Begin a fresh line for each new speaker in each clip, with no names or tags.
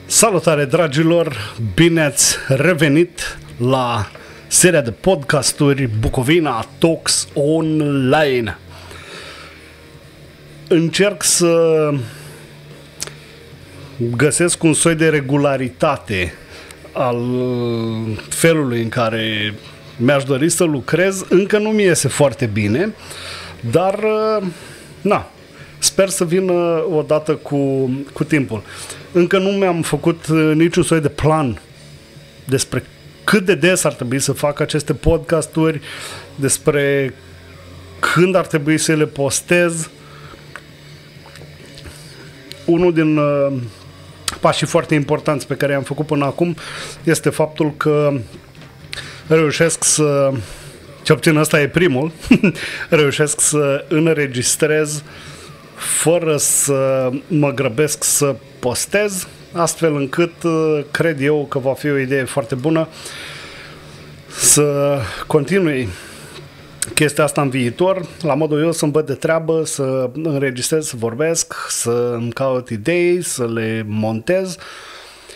Salutare, dragilor! Bine ați revenit la seria de podcasturi Bucovina Talks Online. Încerc să găsesc un soi de regularitate al felului în care mi-aș dori să lucrez. Încă nu mi iese foarte bine, dar sper să vină odată cu timpul. Încă nu mi-am făcut niciun soi de plan despre cât de des ar trebui să fac aceste podcasturi, despre când ar trebui să le postez. Unul din pașii foarte importanți pe care i-am făcut până acum este faptul că reușesc să, cel puțin ăsta e primul, reușesc să înregistrez fără să mă grăbesc să postez, astfel încât cred eu că va fi o idee foarte bună să continui chestia asta în viitor, la modul eu să-mi văd de treabă, să înregistrez, să vorbesc, să îmi caut idei, să le montez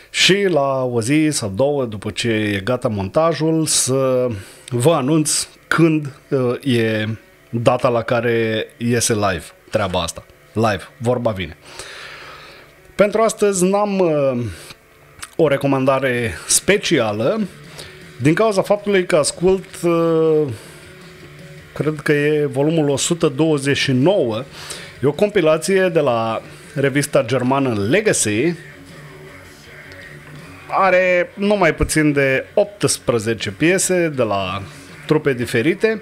și la o zi sau două după ce e gata montajul să vă anunț când e data la care iese live treaba asta. Live, vorba vine. Pentru astăzi n-am o recomandare specială din cauza faptului că ascult cred că e volumul 129. E o compilație de la revista germană Legacy. Are numai puțin de 18 piese de la trupe diferite.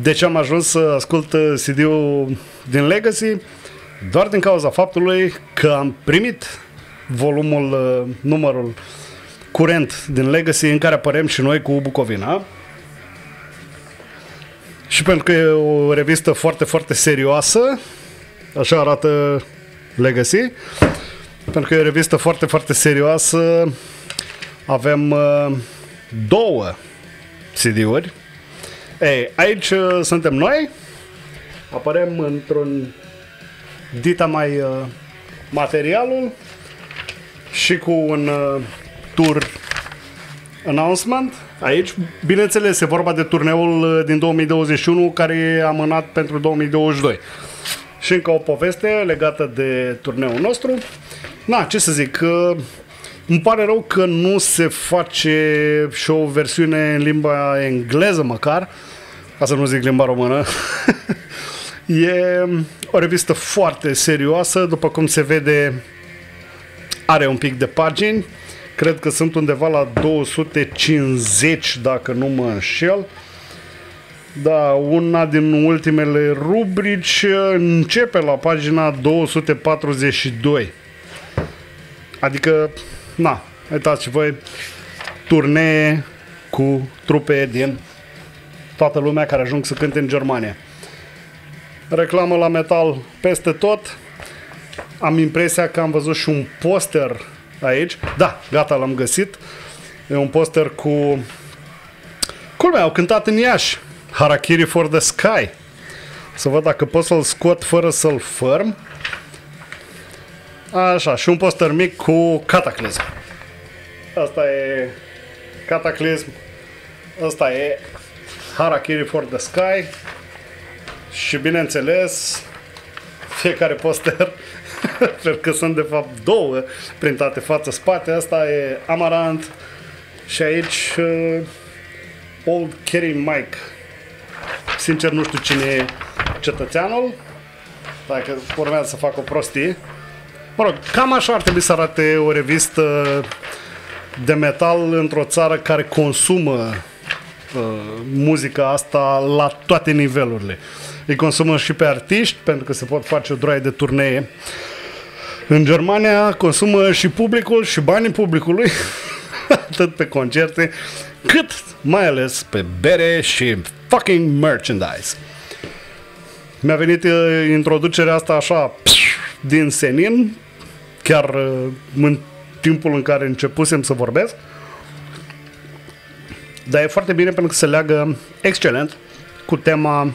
De ce am ajuns să ascult CD-ul din Legacy? Doar din cauza faptului că am primit volumul, numărul curent din Legacy în care apărem și noi cu Bucovina. Și pentru că e o revistă foarte, foarte serioasă, așa arată Legacy, pentru că e o revistă foarte, foarte serioasă, avem două CD-uri. Ei, aici suntem noi, apărem într-un dita mai materialul și cu un tour announcement. Aici, bineînțeles, e vorba de turneul din 2021 care e amânat pentru 2022. Și încă o poveste legată de turneul nostru. Ce să zic, îmi pare rău că nu se face și o versiune în limba engleză măcar, ca să nu zic limba română. E o revistă foarte serioasă, după cum se vede are un pic de pagini, cred că sunt undeva la 250 dacă nu mă înșel. Da, una din ultimele rubrici începe la pagina 242. Adică, uitați voi, turnee cu trupe din toată lumea care ajung să cânte în Germania. Reclamă la metal peste tot. Am impresia că am văzut și un poster aici. Da, gata, l-am găsit. E un poster cu... Culmea, au cântat în Iași Harakiri for the Sky. Să văd dacă pot să-l scot fără să-l fărm. Așa, și un poster mic cu Cataclysm. Asta e Cataclysm. Asta e Harakiri for the Sky. Și bineînțeles, fiecare poster, pentru că sunt de fapt două printate față-spate, asta e Amaranth și aici Old Kerry Mike. Sincer nu știu cine e cetățeanul, dacă urmează să fac o prostie. Mă rog, cam așa ar trebui să arate o revistă de metal într-o țară care consumă muzica asta la toate nivelurile. Îi consumă și pe artiști, pentru că se pot face o droaie de turnee. În Germania consumă și publicul și banii publicului, atât pe concerte, cât mai ales pe bere și fucking merchandise. Mi-a venit introducerea asta așa din senin, chiar timpul în care începusem să vorbesc. Dar e foarte bine pentru că se leagă excelent cu tema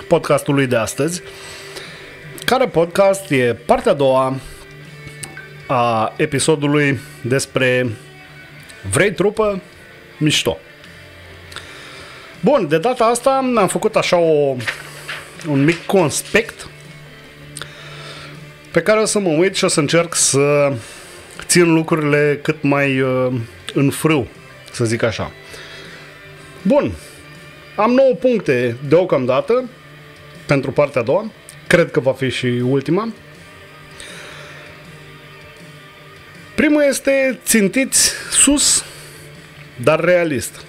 podcastului de astăzi, care podcast e partea a doua a episodului despre vrei trupă mișto. Bun, de data asta am făcut așa un mic conspect pe care o să mă uit și o să încerc să țin lucrurile cât mai în frâu, să zic așa. Bun, am 9 puncte deocamdată pentru partea a doua. Cred că va fi și ultima. Primul este țintiți sus, dar realist.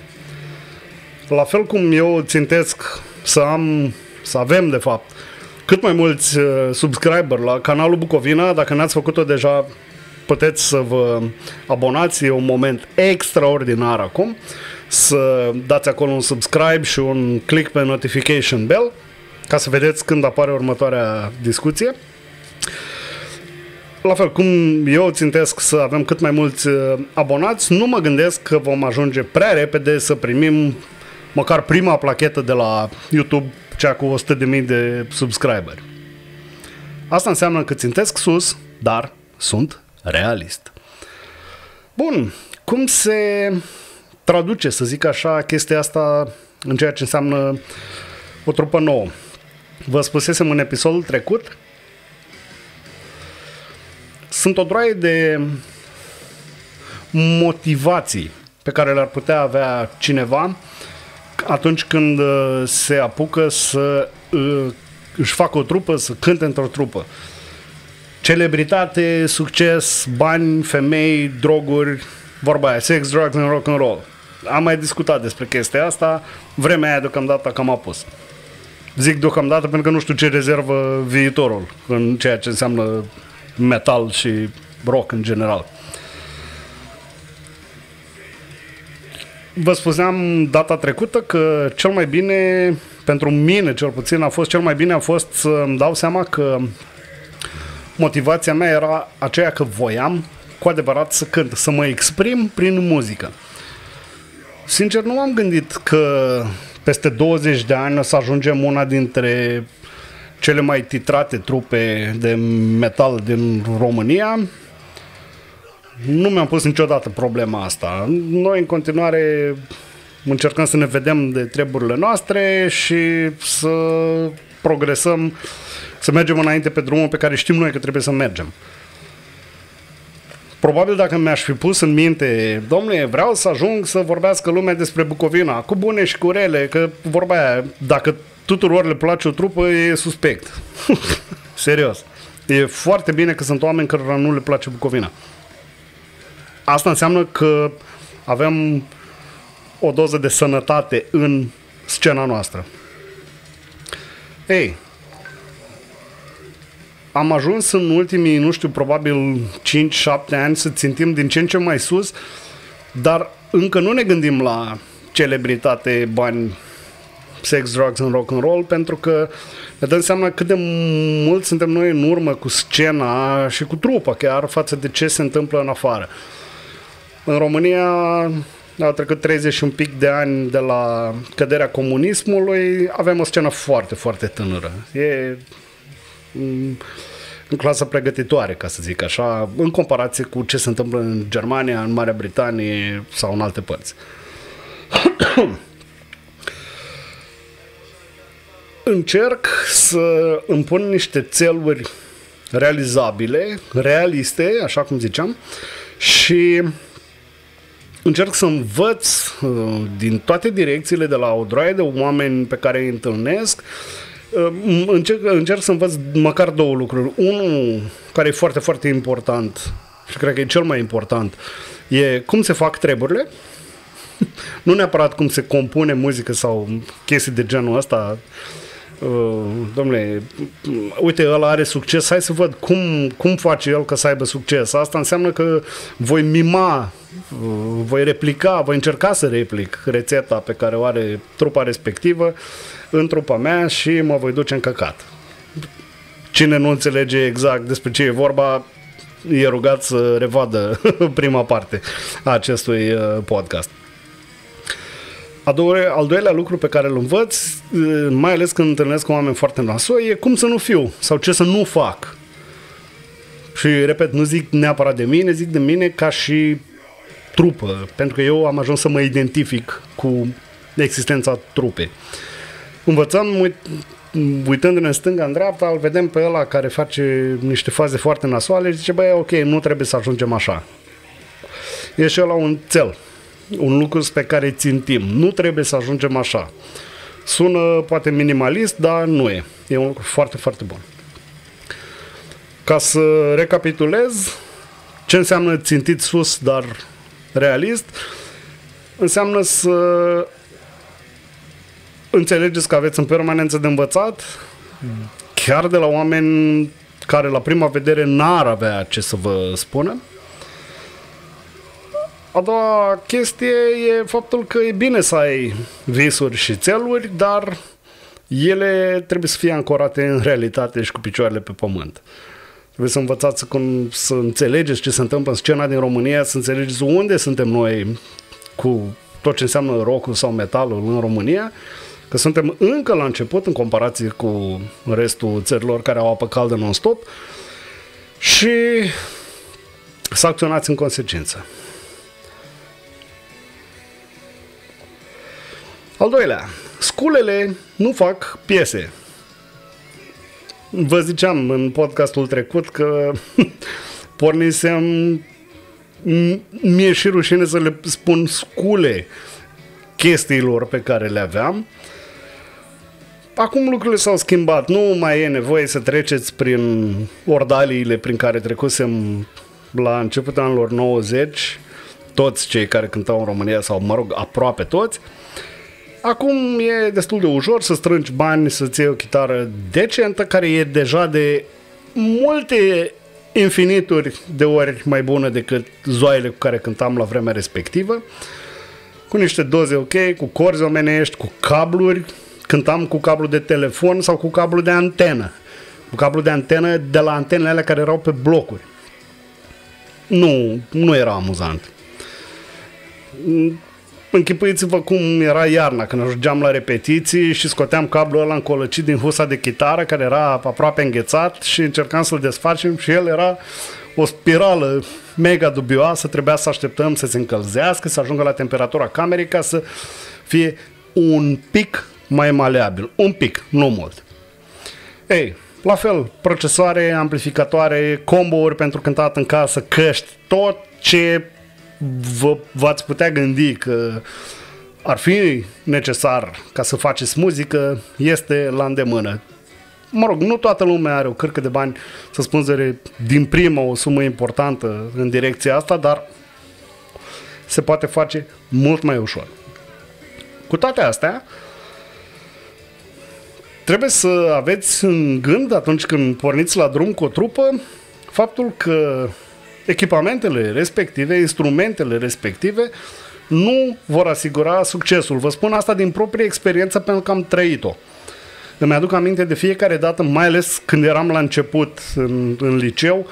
La fel cum eu țintesc să avem de fapt cât mai mulți subscriber la canalul Bucovina. Dacă n-ați făcut-o deja, puteți să vă abonați. E un moment extraordinar acum. Să dați acolo un subscribe și un click pe notification bell ca să vedeți când apare următoarea discuție. La fel cum eu țintesc să avem cât mai mulți abonați, nu mă gândesc că vom ajunge prea repede să primim măcar prima plachetă de la YouTube, cea cu 100.000 de subscriberi. Asta înseamnă că țintesc sus, dar sunt realist. Bun, cum se traduce, să zic așa, chestia asta în ceea ce înseamnă o trupă nouă? Vă spusesem în episodul trecut, sunt o droaie de motivații pe care le-ar putea avea cineva atunci când se apucă să își facă o trupă, să cânte într-o trupă. Celebritate, succes, bani, femei, droguri, vorba aia, sex, drugs and rock and roll. Am mai discutat despre chestia asta, vremea aia deocamdată cam apus. Zic deocamdată pentru că nu știu ce rezervă viitorul în ceea ce înseamnă metal și rock în general. Vă spuneam data trecută că cel mai bine, pentru mine cel puțin, a fost să îmi dau seama că motivația mea era aceea că voiam cu adevărat să cânt, să mă exprim prin muzică. Sincer, nu am gândit că peste 20 de ani o să ajungem una dintre cele mai titrate trupe de metal din România. Nu mi-am pus niciodată problema asta. Noi în continuare încercăm să ne vedem de treburile noastre și să progresăm, să mergem înainte pe drumul pe care știm noi că trebuie să mergem. Probabil dacă mi-aș fi pus în minte, domnule, vreau să ajung să vorbească lumea despre Bucovina, cu bune și cu rele, că vorba aia, dacă tuturor le place o trupă, e suspect. Serios. E foarte bine că sunt oameni cărora nu le place Bucovina. Asta înseamnă că avem o doză de sănătate în scena noastră. Ei, am ajuns în ultimii, nu știu, probabil 5-7 ani să țintim din ce în ce mai sus, dar încă nu ne gândim la celebritate, bani, sex, drugs and rock and roll, pentru că ne dăm seama cât de mult suntem noi în urmă cu scena și cu trupa chiar față de ce se întâmplă în afară. În România au trecut 30 și un pic de ani de la căderea comunismului, avem o scenă foarte, foarte tânără. E în clasă pregătitoare, ca să zic așa, în comparație cu ce se întâmplă în Germania, în Marea Britanie sau în alte părți. Încerc să îmi pun niște țeluri realizabile, realiste, așa cum ziceam, și încerc să învăț din toate direcțiile, de la o droaie de oameni pe care îi întâlnesc. Încerc să învăț măcar două lucruri. Unul care e foarte, foarte important și cred că e cel mai important, e cum se fac treburile. Nu neapărat cum se compune muzică sau chestii de genul ăsta. Dom'le, uite, ăla are succes, hai să văd cum face el ca să aibă succes. Asta înseamnă că voi mima, voi replica, voi încerca să replic rețeta pe care o are trupa respectivă în trupa mea și mă voi duce în căcat. Cine nu înțelege exact despre ce e vorba, e rugat să revadă prima parte a acestui podcast. Al doilea lucru pe care îl învăț, mai ales când întâlnesc cu oameni foarte nasoi, e cum să nu fiu sau ce să nu fac. Și, repet, nu zic neapărat de mine, zic de mine ca și trupă, pentru că eu am ajuns să mă identific cu existența trupei. Învățăm, uitându-ne în stânga, în dreapta, îl vedem pe ăla care face niște faze foarte nasoale și zice, băi, ok, nu trebuie să ajungem așa. E și ăla un țel, un lucru pe care îi țintim. Nu trebuie să ajungem așa. Sună poate minimalist, dar nu e. E un lucru foarte, foarte bun. Ca să recapitulez, ce înseamnă țintit sus, dar realist? Înseamnă să înțelegeți că aveți în permanență de învățat, chiar de la oameni care la prima vedere n-ar avea ce să vă spună. A doua chestie e faptul că e bine să ai visuri și țeluri, dar ele trebuie să fie ancorate în realitate și cu picioarele pe pământ. Trebuie să învățați să înțelegeți ce se întâmplă în scena din România, să înțelegeți unde suntem noi cu tot ce înseamnă rock-ul sau metalul în România, că suntem încă la început în comparație cu restul țărilor care au apă caldă non-stop și să acționați în consecință. Al doilea, sculele nu fac piese. Vă ziceam în podcastul trecut că pornisem, mi-e și rușine să le spun scule chestiilor pe care le aveam. Acum lucrurile s-au schimbat, nu mai e nevoie să treceți prin ordaliile prin care trecusem la începutul anilor 90, toți cei care cântau în România, sau mă rog, aproape toți. Acum e destul de ușor să strângi bani, să-ți iei o chitară decentă, care e deja de multe infinituri de ori mai bună decât zoaiele cu care cântam la vremea respectivă, cu niște doze ok, cu corzi omenești, cu cabluri. Cântam cu cablu de telefon sau cu cablu de antenă. Cu cablu de antenă de la antenele alea care erau pe blocuri. Nu era amuzant. Închipuiți-vă cum era iarna când ajungeam la repetiții și scoteam cablul ăla încolăcit din husa de chitară care era aproape înghețat și încercam să-l desfacem și el era o spirală mega dubioasă, trebuia să așteptăm să se încălzească, să ajungă la temperatura camerei ca să fie un pic mai maleabil. Un pic, nu mult. Ei, la fel, procesoare, amplificatoare, combo-uri pentru cântat în casă, căști, tot ce v-ați putea gândi că ar fi necesar ca să faceți muzică, este la îndemână. Mă rog, nu toată lumea are o cârcă de bani să spânzere din prima o sumă importantă în direcția asta, dar se poate face mult mai ușor. Cu toate astea, trebuie să aveți în gând atunci când porniți la drum cu o trupă faptul că echipamentele respective, instrumentele respective nu vor asigura succesul. Vă spun asta din proprie experiență pentru că am trăit-o. Îmi aduc aminte de fiecare dată, mai ales când eram la început în liceu,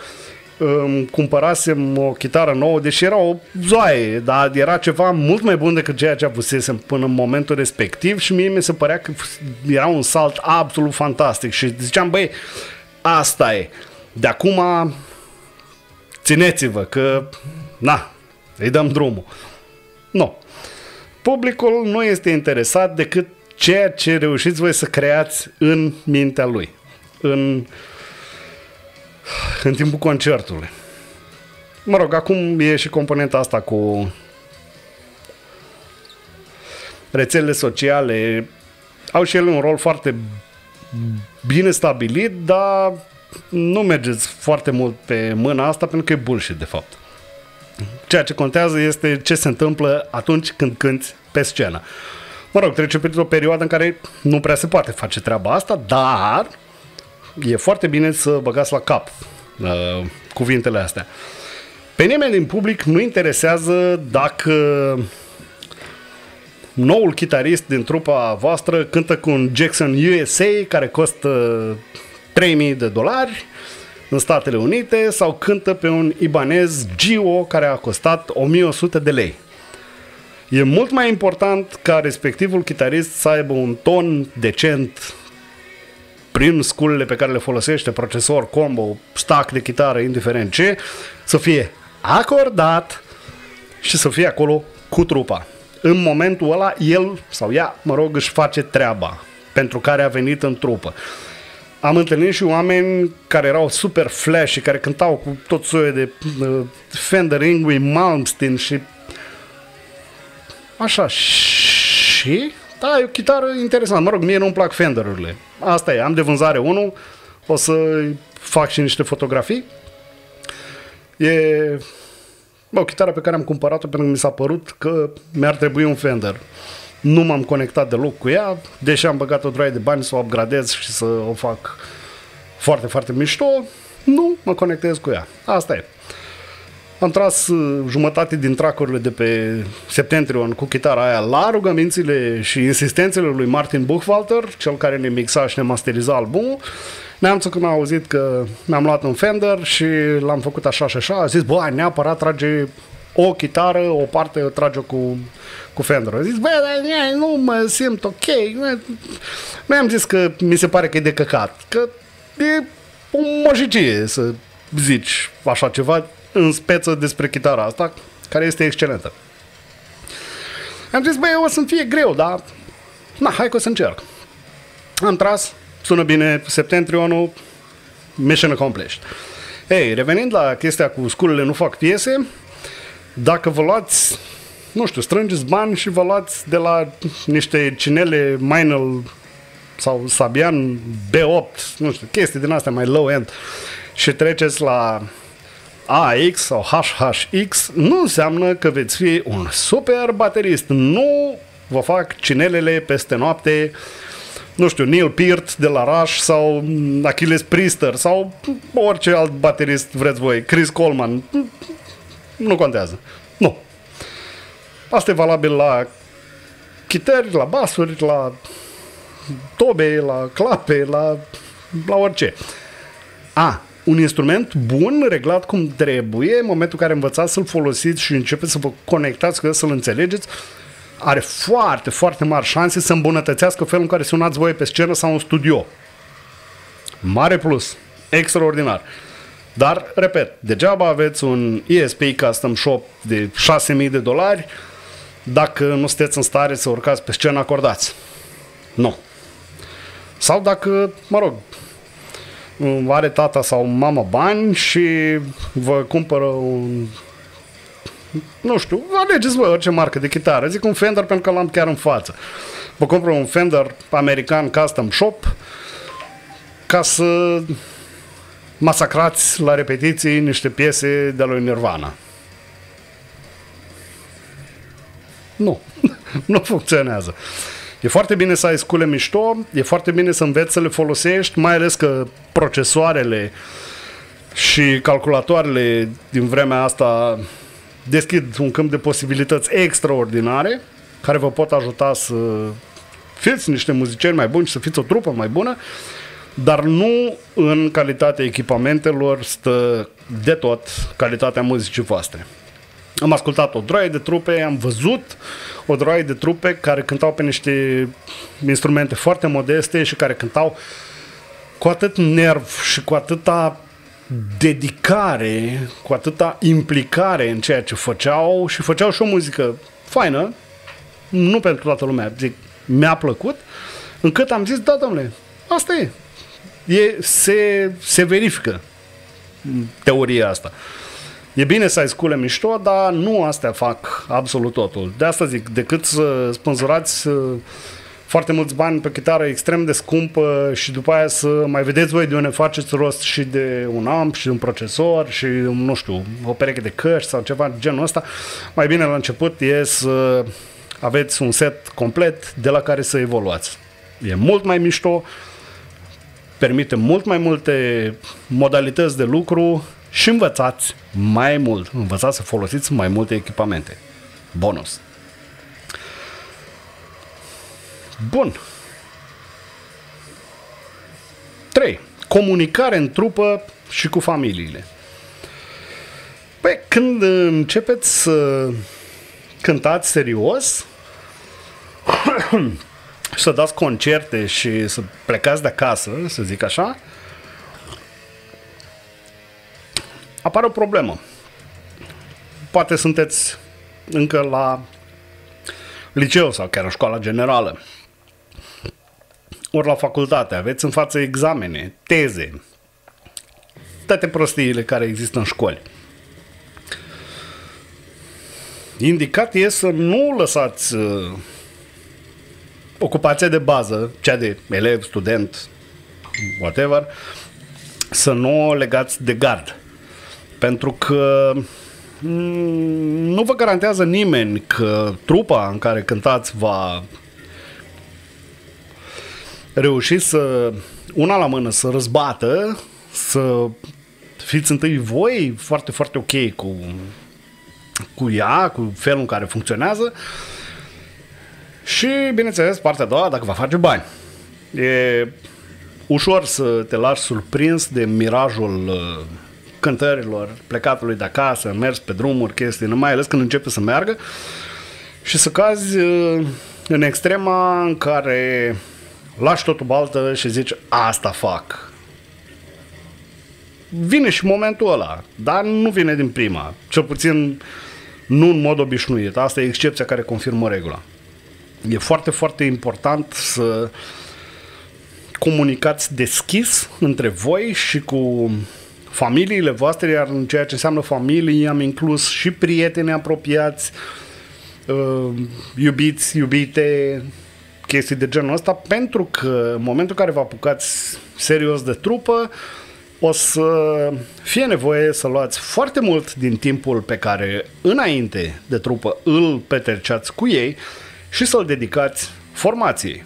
cumpărasem o chitară nouă, deși era o zoaie, dar era ceva mult mai bun decât ceea ce avusesem până în momentul respectiv și mie mi se părea că era un salt absolut fantastic și ziceam, băi, asta e. De acum țineți-vă că, îi dăm drumul. Nu. Publicul nu este interesat decât ceea ce reușiți voi să creați în mintea lui, în timpul concertului. Mă rog, acum e și componenta asta cu rețelele sociale. Au și ele un rol foarte bine stabilit, dar nu mergeți foarte mult pe mâna asta pentru că e bullshit de fapt. Ceea ce contează este ce se întâmplă atunci când cânti pe scenă. Mă rog, trece printr-o perioadă în care nu prea se poate face treaba asta, dar e foarte bine să băgați la cap cuvintele astea. Pe nimeni din public nu interesează dacă noul chitarist din trupa voastră cântă cu un Jackson USA care costă $3,000, în Statele Unite sau cântă pe un Ibanez Gio care a costat 1100 de lei. E mult mai important ca respectivul chitarist să aibă un ton decent prin sculele pe care le folosește, procesor, combo, stack de chitară, indiferent ce, să fie acordat și să fie acolo cu trupa. În momentul ăla, el sau ea, își face treaba pentru care a venit în trupă. Am întâlnit și oameni care erau super flash și care cântau cu tot soiul de Fender Ingui, Malmsteen și așa. Și da, e o chitară interesantă. Mie nu-mi plac Fender-urile. Asta e, am de vânzare unul, o să fac și niște fotografii. E o chitară pe care am cumpărat-o pentru că mi s-a părut că mi-ar trebui un Fender. Nu m-am conectat deloc cu ea, deși am băgat o droaie de bani să o upgradez și să o fac foarte, foarte mișto, nu mă conectez cu ea. Asta e. Am tras jumătate din track-urile de pe Septentrion cu chitara aia la rugămințile și insistențele lui Martin Buchwalter, cel care ne mixa și ne masteriza albumul. Neamțul când a auzit că mi-am luat un Fender și l-am făcut așa și așa, a zis, bă, neapărat trage o chitară, o parte trage cu Fender. A zis, bă, dar nu mă simt ok. Noi am zis că mi se pare că e de căcat, că e o mojicie să zici așa ceva în speță despre chitara asta, care este excelentă. Am zis, băi, o să-mi fie greu, dar hai că o să încerc. Am tras, sună bine, Septentrionul, mission accomplished. Ei, revenind la chestia cu sculele nu fac piese, dacă vă luați, nu știu, strângeți bani și vă luați de la niște cinele Meinl sau Sabian B8, nu știu, chestii din astea mai low-end și treceți la AX sau HHX, nu înseamnă că veți fi un super baterist. Nu vă fac cinelele peste noapte, nu știu, Neil Peart de la Rush sau Achilles Priester sau orice alt baterist vreți voi, Chris Coleman, nu contează. Nu. Asta e valabil la chitări, la basuri, la tobe, la clape, la orice. Un instrument bun, reglat cum trebuie, în momentul în care învățați să-l folosiți și începeți să vă conectați cu el, să-l înțelegeți, are foarte, foarte mari șanse să îmbunătățească felul în care sunați voi pe scenă sau în studio. Mare plus. Extraordinar. Dar, repet, degeaba aveți un ESP Custom Shop de $6.000 dacă nu sunteți în stare să urcați pe scenă acordați. Nu. Sau dacă, are tata sau mama bani și vă cumpără un, nu știu, alegeți voi orice marcă de chitară. Zic un Fender pentru că l-am chiar în față. Vă cumpără un Fender american Custom Shop ca să masacrați la repetiții niște piese de lui Nirvana. Nu. Nu funcționează. E foarte bine să ai scule mișto, e foarte bine să înveți să le folosești, mai ales că procesoarele și calculatoarele din vremea asta deschid un câmp de posibilități extraordinare care vă pot ajuta să fiți niște muzicieni mai buni și să fiți o trupă mai bună, dar nu în calitatea echipamentelor stă de tot calitatea muzicii voastre. Am ascultat o droaie de trupe, am văzut o droaie de trupe care cântau pe niște instrumente foarte modeste și care cântau cu atât nerv și cu atâta dedicare, cu atâta implicare în ceea ce făceau și făceau și o muzică faină, nu pentru toată lumea, zic, mi-a plăcut, încât am zis, da, domnule, asta e. Se verifică teoria asta. E bine să ai scule mișto, dar nu astea fac absolut totul. De asta zic, decât să spânzurați foarte mulți bani pe chitară extrem de scumpă și după aia să mai vedeți voi de unde faceți rost și de un amp și de un procesor și, nu știu, o pereche de căști sau ceva de genul ăsta, mai bine la început e să aveți un set complet de la care să evoluați. E mult mai mișto, permite mult mai multe modalități de lucru și învățați mai mult. Învățați să folosiți mai multe echipamente. Bonus. Bun. 3. Comunicare în trupă și cu familiile. Păi, când începeți să cântați serios și să dați concerte și să plecați de acasă, să zic așa, apare o problemă. Poate sunteți încă la liceu sau chiar în școala generală, ori la facultate, aveți în față examene, teze, toate prostiile care există în școli. Indicat e să nu lăsați ocupația de bază, cea de elev, student, whatever, să nu o legați de gard. Pentru că nu vă garantează nimeni că trupa în care cântați va reuși să, una la mână, să răzbată, să fiți întâi voi foarte, foarte ok cu ea, cu felul în care funcționează și, bineînțeles, partea a doua, dacă va face bani. E ușor să te lași surprins de mirajul cântărilor, plecatului de acasă, mers pe drumuri, chestii, mai ales când începe să meargă și să cazi în extrema în care lași totul baltă și zici, asta fac. Vine și momentul ăla, dar nu vine din prima, cel puțin nu în mod obișnuit. Asta e excepția care confirmă regula. E foarte, foarte important să comunicați deschis între voi și cu familiile voastre, iar în ceea ce înseamnă familie am inclus și prieteni apropiați, iubiți, iubite, chestii de genul ăsta, pentru că în momentul în care vă apucați serios de trupă, o să fie nevoie să luați foarte mult din timpul pe care înainte de trupă îl petreceați cu ei și să-l dedicați formației.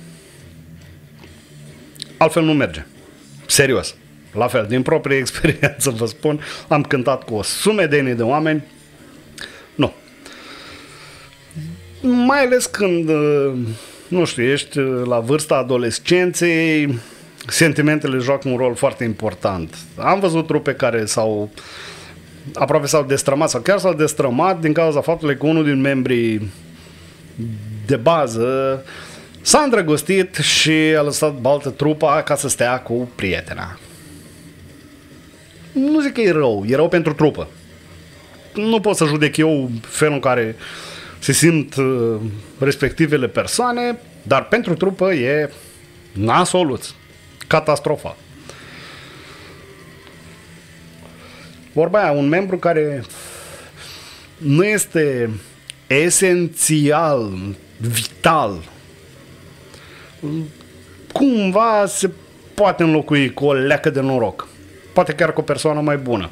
Altfel nu merge. Serios. La fel, din proprie experiență vă spun, am cântat cu o sumedenie de oameni. Nu. Mai ales când, nu știu, ești la vârsta adolescenței, sentimentele joacă un rol foarte important. Am văzut trupe care aproape s-au destrămat sau chiar s-au destrămat din cauza faptului că unul din membrii de bază s-a îndrăgostit și a lăsat baltă trupa ca să stea cu prietena. Nu zic că e rău pentru trupă. Nu pot să judec eu felul în care se simt respectivele persoane, dar pentru trupă e nasoluț. Catastrofa. Vorba aia, un membru care nu este esențial, vital, cumva se poate înlocui cu o leacă de noroc. Poate chiar cu o persoană mai bună.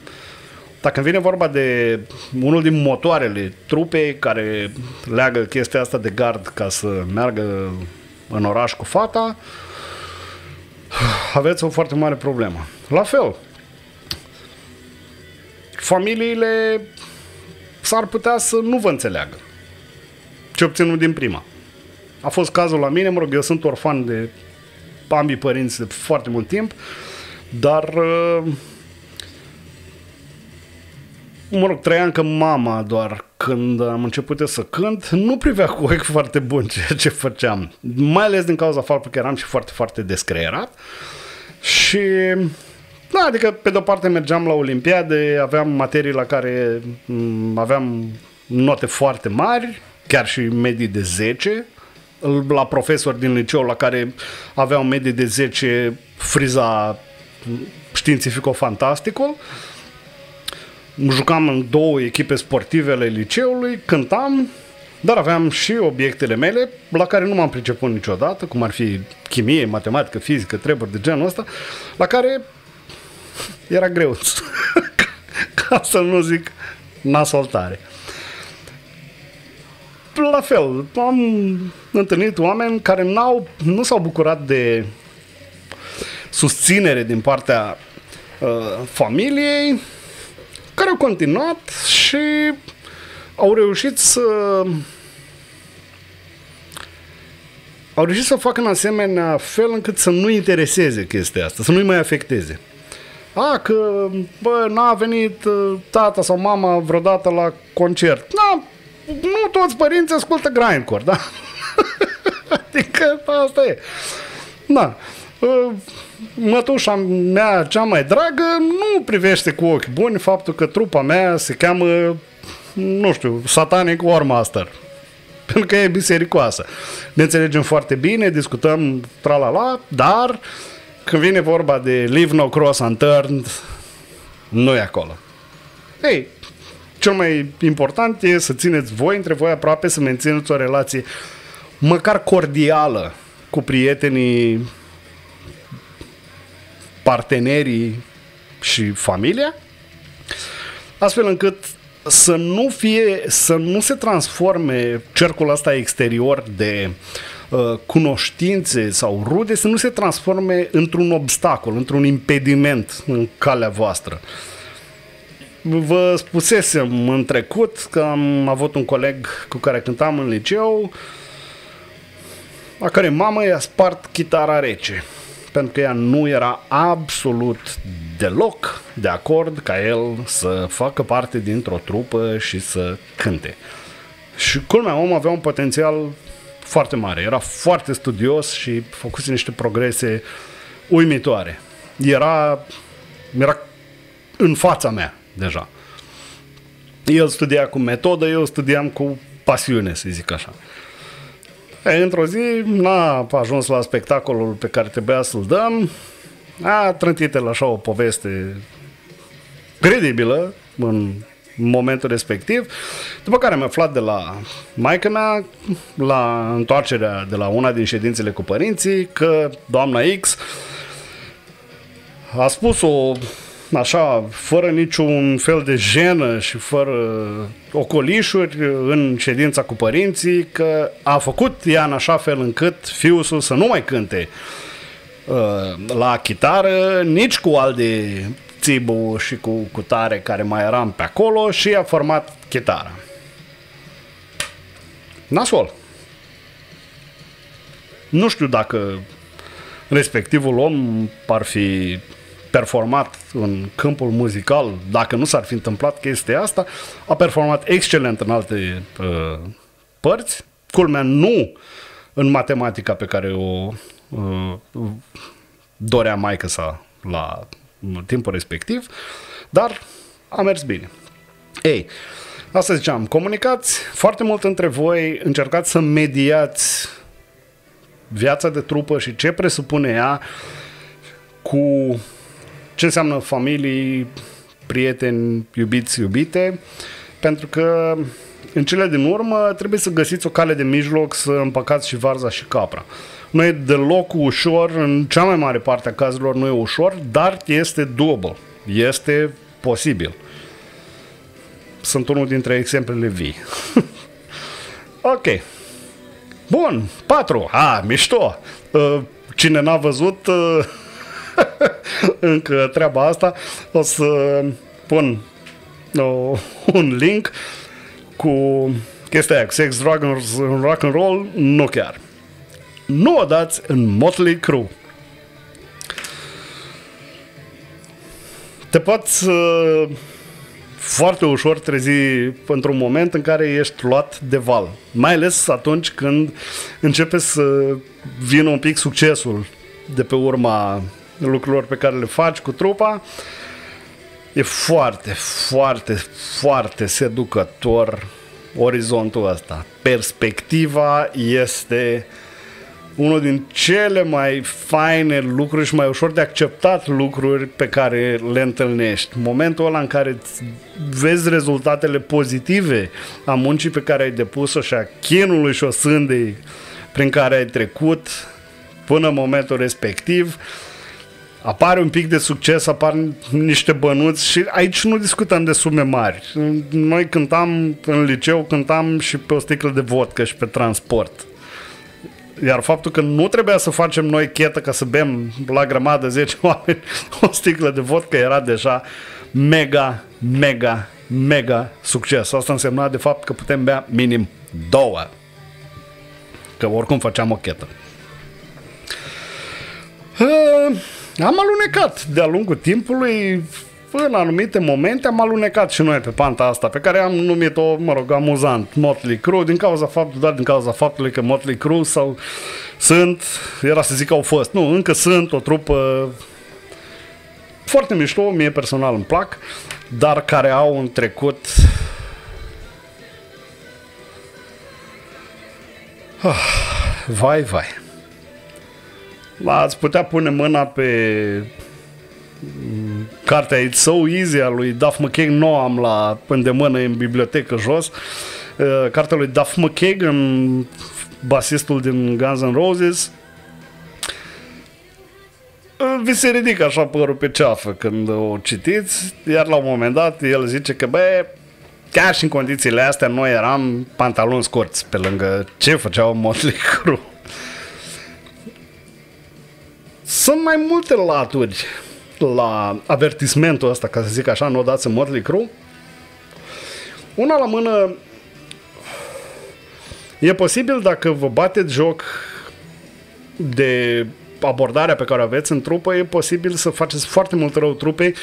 Dacă vine vorba de unul din motoarele trupei care leagă chestia asta de gard ca să meargă în oraș cu fata, aveți o foarte mare problemă. La fel, familiile s-ar putea să nu vă înțeleagă. Ce obținut din prima. A fost cazul la mine, mă rog, eu sunt orfan de ambii părinți de foarte mult timp, dar mă rog, trăia încă mama doar când am început să cânt, nu privea cu ochi foarte bun ceea ce făceam, mai ales din cauza faptului că eram și foarte, foarte descreierat și da, adică pe de-o parte mergeam la olimpiade, aveam materii la care aveam note foarte mari, chiar și medii de 10, la profesori din liceu la care aveau medii de 10 friza științifico-fantasticul. Jucam în 2 echipe sportive ale liceului, cântam, dar aveam și obiectele mele la care nu m-am priceput niciodată, cum ar fi chimie, matematică, fizică, treburi de genul ăsta, la care era greu, ca să nu zic nasoltare. La fel, am întâlnit oameni care nu s-au bucurat de susținere din partea familiei, care au continuat și au reușit să facă în asemenea fel încât să nu intereseze chestia asta, să nu-i mai afecteze. Că bă, n-a venit tata sau mama vreodată la concert. Nu toți părinții ascultă grindcore, da? Adică asta e. Da. Mătușa mea cea mai dragă nu privește cu ochi buni faptul că trupa mea se cheamă, nu știu, Satanic War Master. Pentru că e bisericoasă. Ne înțelegem foarte bine, discutăm tralala, dar când vine vorba de Leave No Cross Unturned, nu e acolo. Ei, cel mai important e să țineți voi între voi aproape, să mențineți o relație măcar cordială cu prietenii, partenerii și familia, astfel încât să nu se transforme cercul ăsta exterior de cunoștințe sau rude, să nu se transforme într-un obstacol, într-un impediment în calea voastră. Vă spusesem în trecut că am avut un coleg cu care cântam în liceu, a care mamă i-a spart chitara rece, pentru că ea nu era absolut deloc de acord ca el să facă parte dintr-o trupă și să cânte. Și culmea, omul avea un potențial foarte mare, era foarte studios și făcuse niște progrese uimitoare. Era în fața mea deja. El studia cu metodă, eu studiam cu pasiune, să zic așa. Într-o zi n-a ajuns la spectacolul pe care trebuia să-l dăm, a trântit el așa o poveste credibilă în momentul respectiv, după care am aflat de la maică mea, la întoarcerea de la una din ședințele cu părinții, că doamna X a spus-o așa, fără niciun fel de jenă și fără ocolișuri în ședința cu părinții, că a făcut ea în așa fel încât fiul să nu mai cânte la chitară, nici cu Aldi Țibu și cu tare care mai eram pe acolo, și a format chitara. Nasol. Nu știu dacă respectivul om ar fi performat în câmpul muzical, dacă nu s-ar fi întâmplat chestia asta. A performat excelent în alte părți, culmea nu în matematica pe care o dorea maică-sa la timpul respectiv, dar a mers bine. Ei, asta ziceam, comunicați foarte mult între voi, încercați să mediați viața de trupă și ce presupune ea cu ce înseamnă familii, prieteni, iubiți, iubite, pentru că în cele din urmă trebuie să găsiți o cale de mijloc să împăcați și varza și capra. Nu e deloc ușor, în cea mai mare parte a cazurilor nu e ușor, dar este doable, este posibil. Sunt unul dintre exemplele vii. Ok. Bun, 4. Mișto. Cine n-a văzut încă treaba asta, o să pun un link cu chestia aia, cu sex, drugs, rock and roll, nu chiar. Nu o dați în Motley Crue. Te poți foarte ușor trezi într-un moment în care ești luat de val. Mai ales atunci când începe să vină un pic succesul de pe urma lucrurilor pe care le faci cu trupa. E foarte, foarte, foarte seducător orizontul ăsta. Perspectiva este unul din cele mai faine lucruri și mai ușor de acceptat lucruri pe care le întâlnești. Momentul ăla în care vezi rezultatele pozitive a muncii pe care ai depus-o și a chinului și o sândei prin care ai trecut până în momentul respectiv, apare un pic de succes, apar niște bănuți și aici nu discutăm de sume mari. Noi cântam în liceu, cântam și pe o sticlă de vodcă și pe transport. Iar faptul că nu trebuia să facem noi chetă ca să bem la grămadă 10 oameni o sticlă de vodcă era deja mega, mega, mega succes. Asta însemna de fapt că putem bea minim 2. Că oricum făceam o chetă. Am alunecat de-a lungul timpului, în anumite momente am alunecat și noi pe panta asta, pe care am numit-o, mă rog, amuzant, Motley Crue, doar din cauza faptului că Motley Crue era să zic că au fost, nu, încă sunt o trupă foarte mișto, mie personal îmi plac, dar care au un trecut vai. Ați putea pune mâna pe cartea It's So Easy a lui Duff McKagan, nu am la îndemână în bibliotecă jos, cartea lui Duff McKagan, basistul din Guns N' Roses. Vi se ridică așa părul pe ceafă când o citiți, iar la un moment dat el zice că chiar și în condițiile astea noi eram pantaloni scurți pe lângă ce făceau Motley Crue. Sunt mai multe laturi la avertismentul ăsta, ca să zic așa, nu o dați în Motley Crue. Una la mână, e posibil, dacă vă bateți joc de abordarea pe care o aveți în trupă, e posibil să faceți foarte mult rău trupei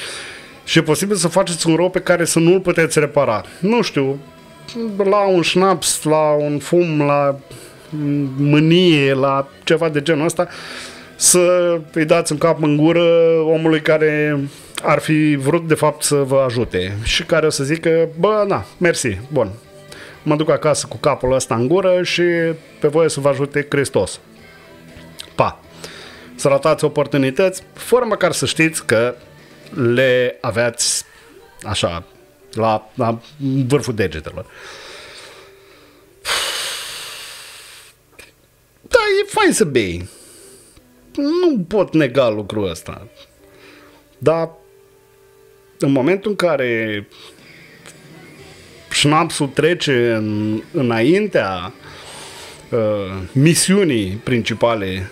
și e posibil să faceți un rău pe care să nu-l puteți repara. Nu știu, la un șnaps, la un fum, la mânie, la ceva de genul ăsta, să îi dați un cap în gură omului care ar fi vrut de fapt să vă ajute și care o să zică, mersi, bun, mă duc acasă cu capul ăsta în gură și pe voi să vă ajute Hristos. Să ratați oportunități fără măcar să știți că le aveați așa la vârful degetelor. Da, e fain să bei. Nu pot nega lucrul ăsta. Dar în momentul în care șnapsul trece înaintea misiunii principale,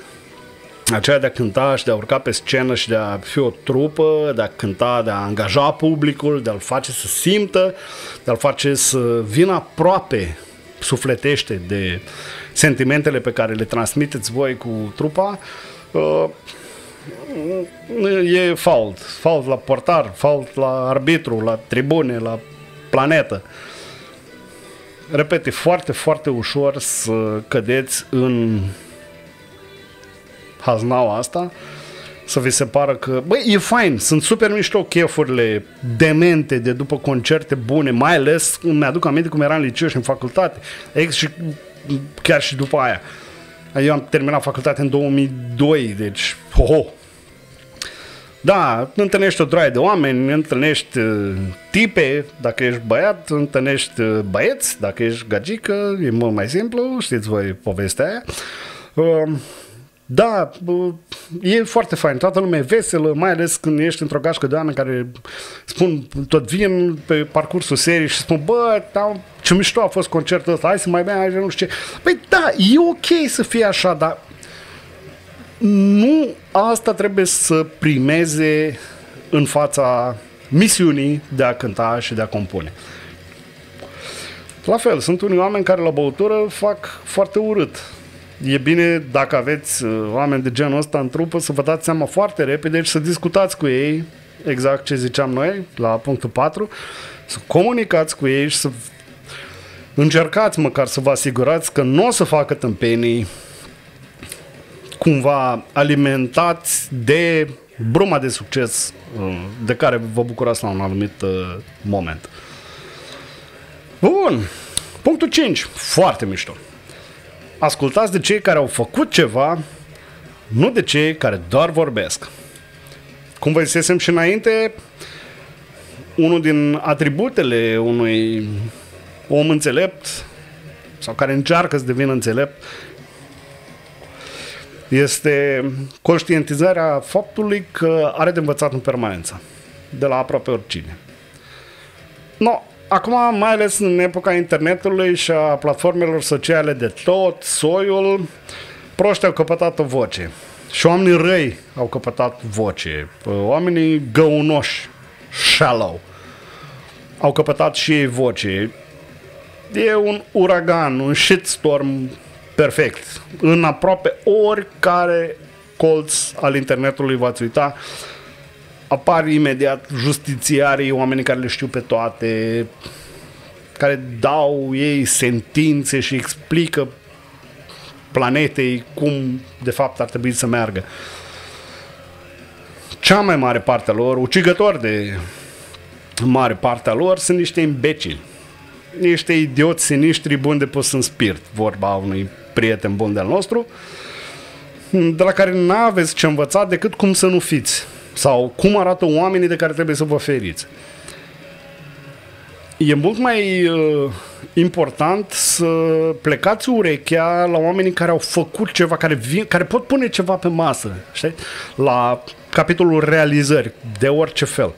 aceea de a cânta și de a urca pe scenă și de a fi o trupă, de a cânta, de a angaja publicul, de a-l face să simtă, de a-l face să vină aproape sufletește de sentimentele pe care le transmiteți voi cu trupa, e fault la portar, fault la arbitru, la tribune, la planetă. Repet, e foarte, foarte ușor să cădeți în haznaua asta, să vi se pară că, e fain, sunt super mișto chefurile demente de după concerte bune, mai ales, mi-aduc aminte cum eram în liceu și în facultate, și chiar și după aia. Eu am terminat facultatea în 2002, deci, da, întâlnești o droaie de oameni, întâlnești tipe, dacă ești băiat, întâlnești băieți, dacă ești gagică, e mult mai simplu, știți voi povestea aia. Da, e foarte fain, toată lumea e veselă, mai ales când ești într-o gașcă de oameni care spun, tot vin pe parcursul serii și spun, ce mișto a fost concertul ăsta, hai să mai bem, nu știu ce. Da, e ok să fie așa, dar nu asta trebuie să primeze în fața misiunii de a cânta și de a compune. La fel, sunt unii oameni care la băutură fac foarte urât. E bine, dacă aveți oameni de genul ăsta în trupă, să vă dați seama foarte repede și să discutați cu ei, exact ce ziceam noi la punctul 4, să comunicați cu ei și să încercați măcar să vă asigurați că nu o să facă tâmpenii cumva alimentați de bruma de succes de care vă bucurați la un anumit moment. Bun. Punctul 5. Foarte mișto. Ascultați de cei care au făcut ceva, nu de cei care doar vorbesc. Cum vă zisesem și înainte, unul din atributele unui om înțelept sau care încearcă să devină înțelept este conștientizarea faptului că are de învățat în permanență de la aproape oricine. Acum, mai ales în epoca internetului și a platformelor sociale de tot soiul, proștii au căpătat o voce și oamenii răi au căpătat voce, oamenii găunoși, shallow, au căpătat și ei voce. E un uragan, un shitstorm perfect în aproape oricare colț al internetului v-ați uita, apar imediat justițiarii, oamenii care le știu pe toate, care dau ei sentințe și explică planetei cum de fapt ar trebui să meargă. Cea mai mare parte a lor, ucigători de mare parte a lor, sunt niște imbecili. Niște idioți siniștri buni de pus în spirit, vorba unui prieten bun de-al nostru, de la care n-aveți ce învăța decât cum să nu fiți sau cum arată oamenii de care trebuie să vă feriți. E mult mai important să plecați urechea la oamenii care au făcut ceva, care pot pune ceva pe masă, știi? La capitolul realizări, de orice fel.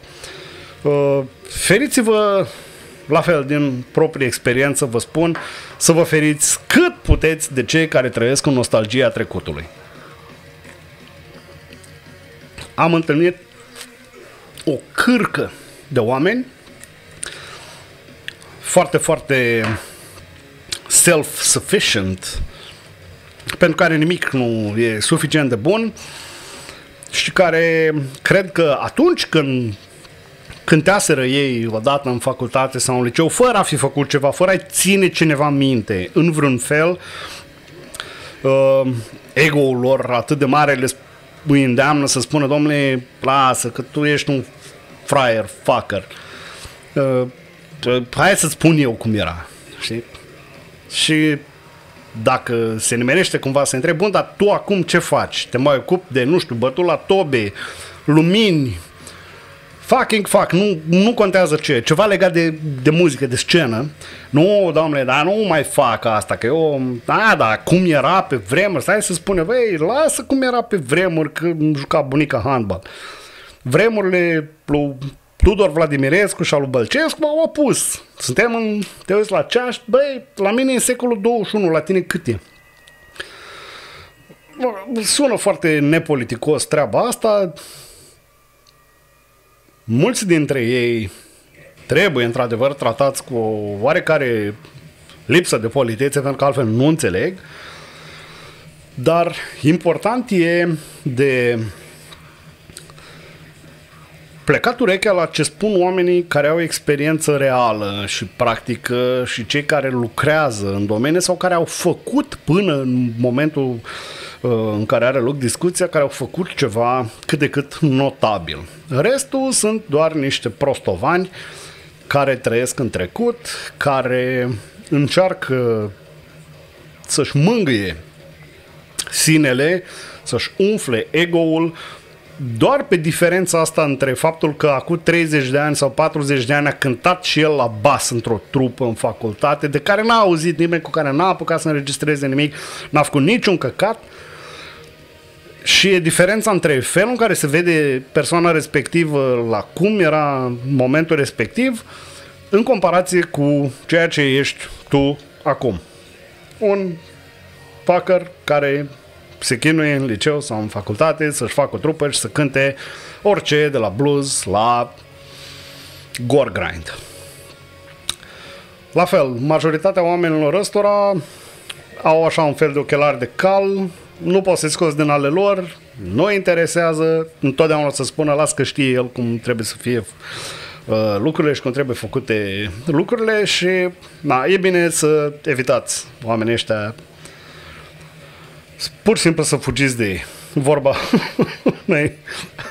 Feriți-vă, la fel, din proprie experiență, vă spun, să vă feriți cât puteți de cei care trăiesc în nostalgia trecutului. Am întâlnit o cârcă de oameni foarte, foarte self-sufficient, pentru care nimic nu e suficient de bun și care cred că atunci când cânteaseră ei odată în facultate sau în liceu, fără a fi făcut ceva, fără a ține cineva minte, în vreun fel, ego-ul lor atât de mare îi îndeamnă să spună: domnule, lasă că tu ești un fraier, fucker. Hai să-ți spun eu cum era. Știi? Și dacă se nimerește cumva să întreb: bun, dar tu acum ce faci? Te mai ocupi de, nu știu, bătut la tobe, lumini, fuck, nu contează ce, ceva legat de muzică, de scenă. Nu, domnule, dar nu mai fac asta, că eu, da, cum era pe vremuri, stai să spune, băi, lasă cum era pe vremuri, că juca bunica handbal. Vremurile lui Tudor Vladimirescu și al lui Bălcescu m-au opus. Te uiți la ceas, băi, la mine e secolul 21, la tine cât e? Sună foarte nepoliticos treaba asta. Mulți dintre ei trebuie, într-adevăr, tratați cu o oarecare lipsă de politețe, pentru că altfel nu înțeleg. Dar important e de plecat urechea la ce spun oamenii care au experiență reală și practică și cei care lucrează în domeniu sau care au făcut până în momentul în care are loc discuția, care au făcut ceva cât de cât notabil. Restul sunt doar niște prostovani care trăiesc în trecut, care încearcă să-și mângâie sinele, să-și umfle ego-ul, doar pe diferența asta între faptul că acum 30 de ani sau 40 de ani a cântat și el la bas într-o trupă în facultate, de care n-a auzit nimeni, cu care n-a apucat să înregistreze nimic, n-a făcut niciun căcat. Și e diferența între felul în care se vede persoana respectivă la cum era în momentul respectiv în comparație cu ceea ce ești tu acum. Un fucker care se chinuie în liceu sau în facultate să-și facă o trupă și să cânte orice, de la blues la gore grind. La fel, majoritatea oamenilor ăstora au așa un fel de ochelari de cal, nu poți să-i scoți din ale lor, nu interesează, întotdeauna o să spună: las că știe el cum trebuie să fie lucrurile și cum trebuie făcute lucrurile și e bine să evitați oamenii ăștia, pur și simplu să fugiți de ei. Vorba unui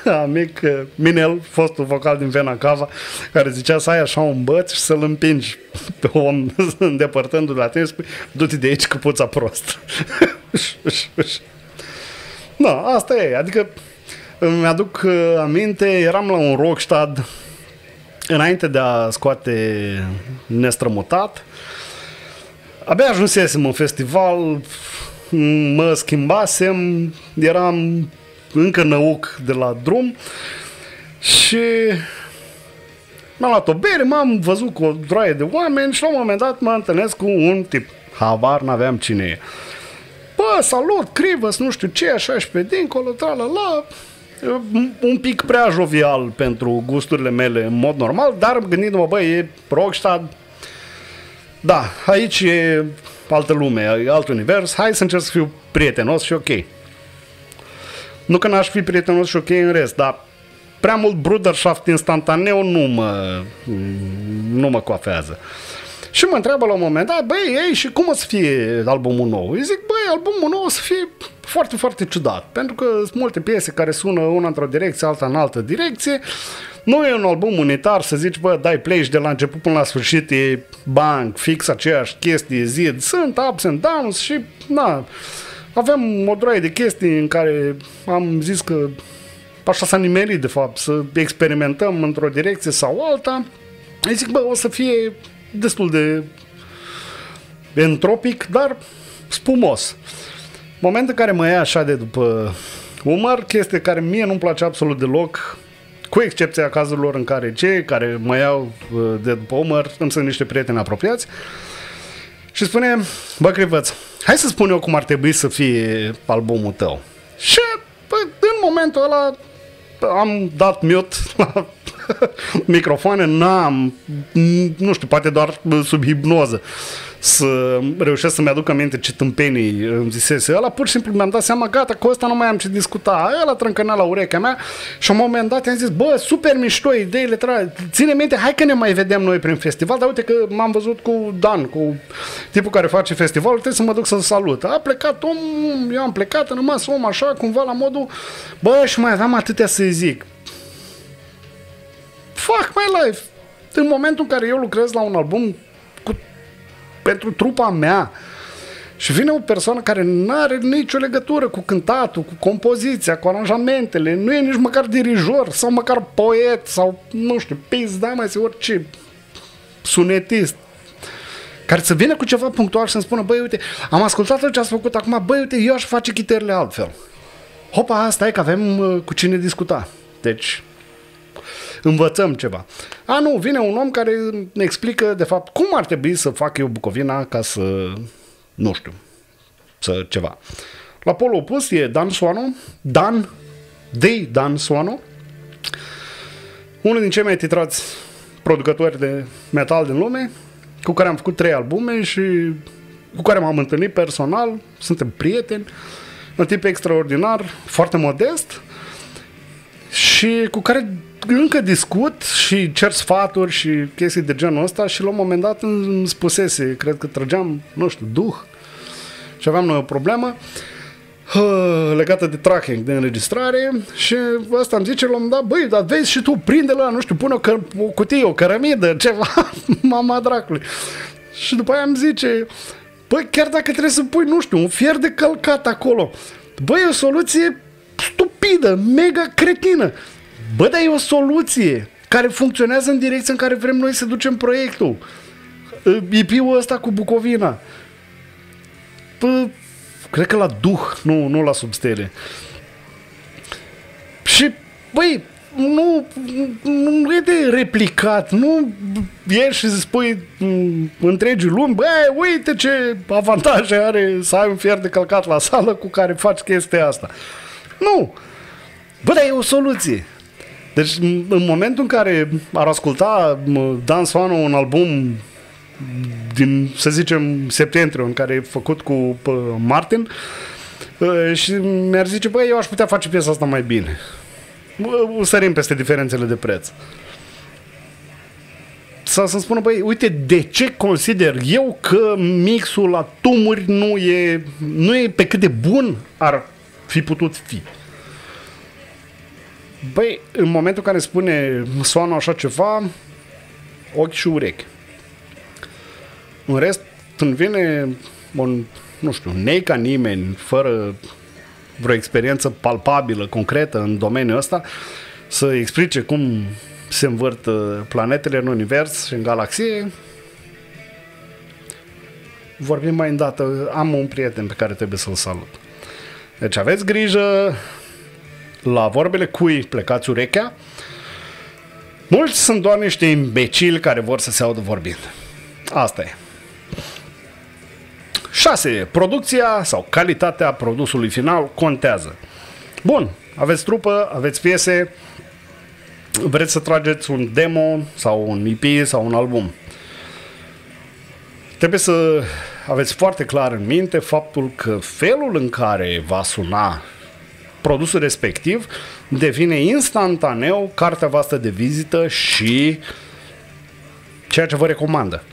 amic, Minel, fostul vocal din Vena Cava, care zicea să ai așa un băț și să-l împingi pe om îndepărtându-l la tine, spui: du-te de aici că puța prost. Da, asta e, adică îmi aduc aminte, eram la un Rockstad înainte de a scoate Nestrămutat, abia ajunsesem în festival, mă schimbasem, eram încă năuc de la drum și m-am luat o bere, m-am văzut cu o droaie de oameni și la un moment dat mă întâlnesc cu un tip, habar n-aveam cine e. Bă, salut, Crivăs, nu știu ce, așa și pe dincolo, tra-la-la, un pic prea jovial pentru gusturile mele în mod normal, dar gândindu-mă, bă, e Rockstad, da, aici e altă lume, e alt univers, hai să încerc să fiu prietenos și ok. Nu că n-aș fi prietenos și ok în rest, dar prea mult brudershaft instantaneu nu mă coafează. Și mă întreabă la un moment dat, băi, ei, și cum o să fie albumul nou? Îi zic, băi, albumul nou o să fie foarte, foarte ciudat, pentru că sunt multe piese care sună una într-o direcție, alta în altă direcție. Nu e un album unitar să zici, bă, dai play și de la început până la sfârșit e bang, fix aceeași chestie, zid. Sunt ups and downs și, na, avem o droaie de chestii în care am zis că așa s-a nimerit, de fapt, să experimentăm într-o direcție sau alta. Îi zic, bă, o să fie destul de entropic, dar spumos. Moment în care mă ia așa de după umăr, chestie care mie nu-mi place absolut deloc, cu excepția cazurilor în care cei care mă iau de după umăr îmi sunt niște prieteni apropiați și spune, bă, Crivăț, hai să spun eu cum ar trebui să fie albumul tău. Și bă, în momentul ăla am dat mute la microfoane, nu știu, poate doar sub hipnoză să reușesc să-mi aduc aminte ce tâmpenii îmi zisese ăla, pur și simplu mi-am dat seama, gata, cu ăsta nu mai am ce discuta, ăla trâncănea la urechea mea și la un moment dat i-am zis, bă, super mișto, ideile ține minte, hai că ne mai vedem noi prin festival, dar uite că m-am văzut cu Dan, cu tipul care face festivalul, trebuie să mă duc să-l salut. A plecat omul, eu am plecat, a rămas om așa, cumva la modul, bă, și mai aveam atâtea să-i zic. Fuck my life! În momentul în care eu lucrez la un album pentru trupa mea și vine o persoană care nu are nicio legătură cu cântatul, cu compoziția, cu aranjamentele, nu e nici măcar dirijor sau măcar poet sau, nu știu, pizda mai zi, orice sunetist, care să vină cu ceva punctual și să-mi spună, băi, uite, am ascultat tot ce ați făcut acum, băi, uite, eu aș face chitările altfel. Hopa, stai că avem cu cine discuta. Deci învățăm ceva. Nu, vine un om care ne explică, de fapt, cum ar trebui să fac eu Bucovina ca să, nu știu, să ceva. La polul opus e Dan Soano, Dan Soano, unul din cei mai titrați producători de metal din lume, cu care am făcut 3 albume și cu care m-am întâlnit personal, suntem prieteni, un tip extraordinar, foarte modest și cu care încă discut și cer sfaturi și chestii de genul ăsta și la un moment dat îmi spusese, cred că trăgeam, nu știu, duh și aveam noi o problemă legată de tracking, de înregistrare și ăsta îmi zice la un moment dat, băi, dar vezi și tu, prinde-l ăla, nu știu, pune o cutie, o cărămidă, ceva, mama dracului. Și după aia îmi zice, băi, chiar dacă trebuie să pui, nu știu, un fier de călcat acolo, băi, e o soluție stupidă, mega cretină. Bă, dar e o soluție care funcționează în direcția în care vrem noi să ducem proiectul. EP-ul ăsta cu Bucovina. Bă, cred că la duh, nu la substele. Și, băi, nu e de replicat, nu ieși și spui întregii lumi, băi, uite ce avantaje are să ai un fier de călcat la sală cu care faci chestia asta. Nu! Bă, dar e o soluție. Deci, în momentul în care ar asculta Dan Soano un album din, să zicem, septembrie, în care e făcut cu Martin, și mi-ar zice, băi, eu aș putea face piesa asta mai bine. Sărim peste diferențele de preț. Sau să-mi spună, băi, uite, de ce consider eu că mixul la tumuri nu e pe cât de bun ar fi putut fi. Băi, în momentul în care spune Soano așa ceva, ochi și urechi. În rest, când vine un, nu știu, nei ca nimeni, fără vreo experiență palpabilă, concretă în domeniul ăsta, să explice cum se învârt planetele în univers și în galaxie, vorbim mai îndată. Am un prieten pe care trebuie să-l salut. Deci aveți grijă la vorbele cui plecați urechea. Mulți sunt doar niște imbecili care vor să se audă vorbind. Asta e. 6. Producția sau calitatea produsului final contează. Bun, aveți trupă, aveți piese, vreți să trageți un demo sau un EP sau un album. Trebuie să aveți foarte clar în minte faptul că felul în care va suna produsul respectiv devine instantaneu cartea voastră de vizită și ceea ce vă recomandă.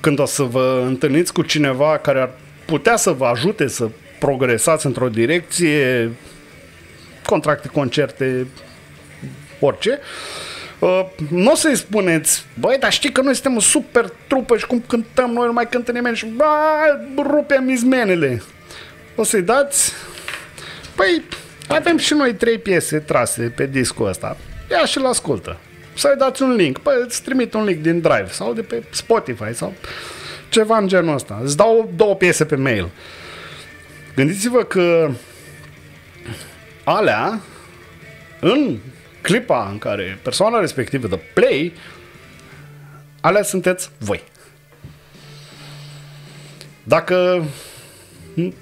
Când o să vă întâlniți cu cineva care ar putea să vă ajute să progresați într-o direcție, contracte, concerte, orice, nu o să-i spuneți, băi, dar știi că noi suntem o super trupă și cum cântăm noi, nu mai cântă nimeni și rupem izmenele. O să-i dați, păi, avem și noi 3 piese trase pe discul ăsta, ia și-l ascultă. Să-i dați un link, păi îți trimit un link din Drive sau de pe Spotify sau ceva în genul ăsta. Îți dau 2 piese pe mail. Gândiți-vă că alea, în clipa în care persoana respectivă dă play, alea sunteți voi. Dacă,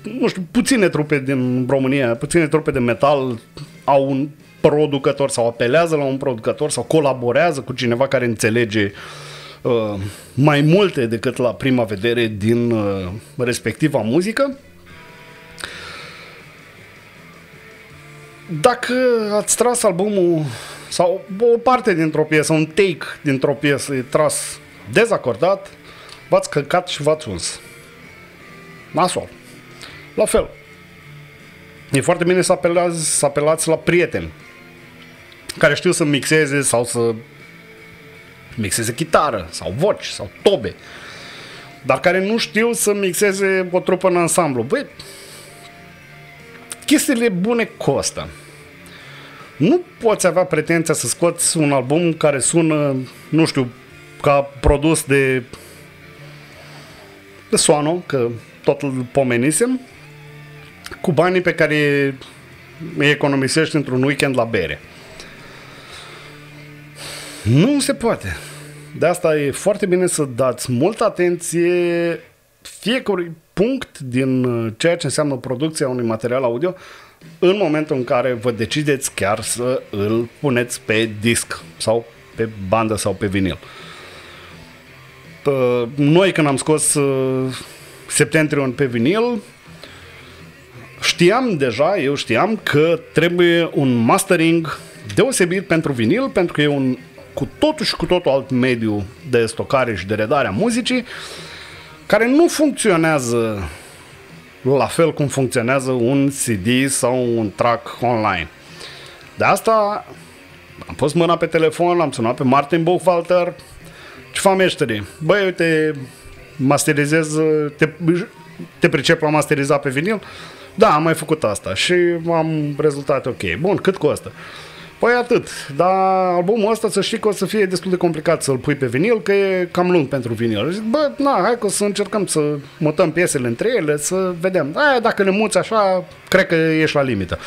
nu știu, puține trupe din România, puține trupe de metal au un producător sau apelează la un producător sau colaborează cu cineva care înțelege mai multe decât la prima vedere din respectiva muzică. Dacă ați tras albumul sau o parte dintr-o piesă, un take dintr-o piesă e tras dezacordat, v-ați căcat și v-ați uns. Nasol. La fel. E foarte bine să apelați la prieteni care știu să mixeze sau să mixeze chitară sau voci sau tobe, dar care nu știu să mixeze o trupă în ansamblu. Băi, chestiile bune costă. Nu poți avea pretenția să scoți un album care sună, nu știu, ca produs de Soano, că tot îl pomenisem, cu banii pe care îi economisești într-un weekend la bere. Nu se poate. De asta e foarte bine să dați multă atenție fiecărui punct din ceea ce înseamnă producția unui material audio în momentul în care vă decideți chiar să îl puneți pe disc sau pe bandă sau pe vinil. Noi când am scos Septentrion pe vinil, eu știam că trebuie un mastering deosebit pentru vinil, pentru că e un cu totul și cu totul alt mediu de stocare și de redare a muzicii, care nu funcționează la fel cum funcționează un CD sau un track online. De asta am pus mâna pe telefon, am sunat pe Martin Buchwalter. Ce fac meșterii? Băi, uite, masterizez, te pricep la masterizat pe vinil? Da, am mai făcut asta și am rezultate ok. Bun, cât costă? Păi atât, dar albumul ăsta să știi că o să fie destul de complicat să-l pui pe vinil, că e cam lung pentru vinil. Zic, bă, hai că o să încercăm să mutăm piesele între ele, să vedem. Dacă le muți așa, cred că ești la limită.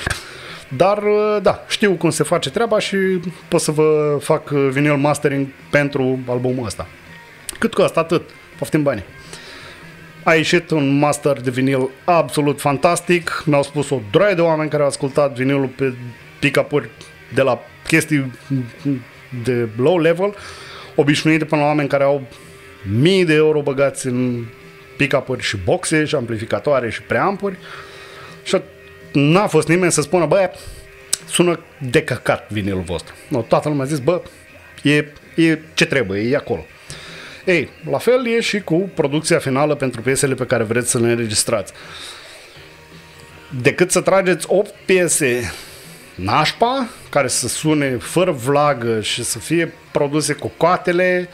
Dar, da, știu cum se face treaba și pot să vă fac vinil mastering pentru albumul ăsta. Cât costă? Atât. Poftim banii. A ieșit un master de vinil absolut fantastic. Mi-au spus o droaie de oameni care au ascultat vinilul pe pick-up-uri de la chestii de low level, obișnuite până la oameni care au mii de euro băgați în pick-up-uri și boxe și amplificatoare și preampuri și n-a fost nimeni să spună, bă, sună de căcat vinilul vostru. No, toată lumea a zis, bă, e ce trebuie, e acolo. Ei, la fel e și cu producția finală pentru piesele pe care vreți să le înregistrați. Decât să trageți 8 piese nașpa, care să sune fără vlagă și să fie produse cu coatele,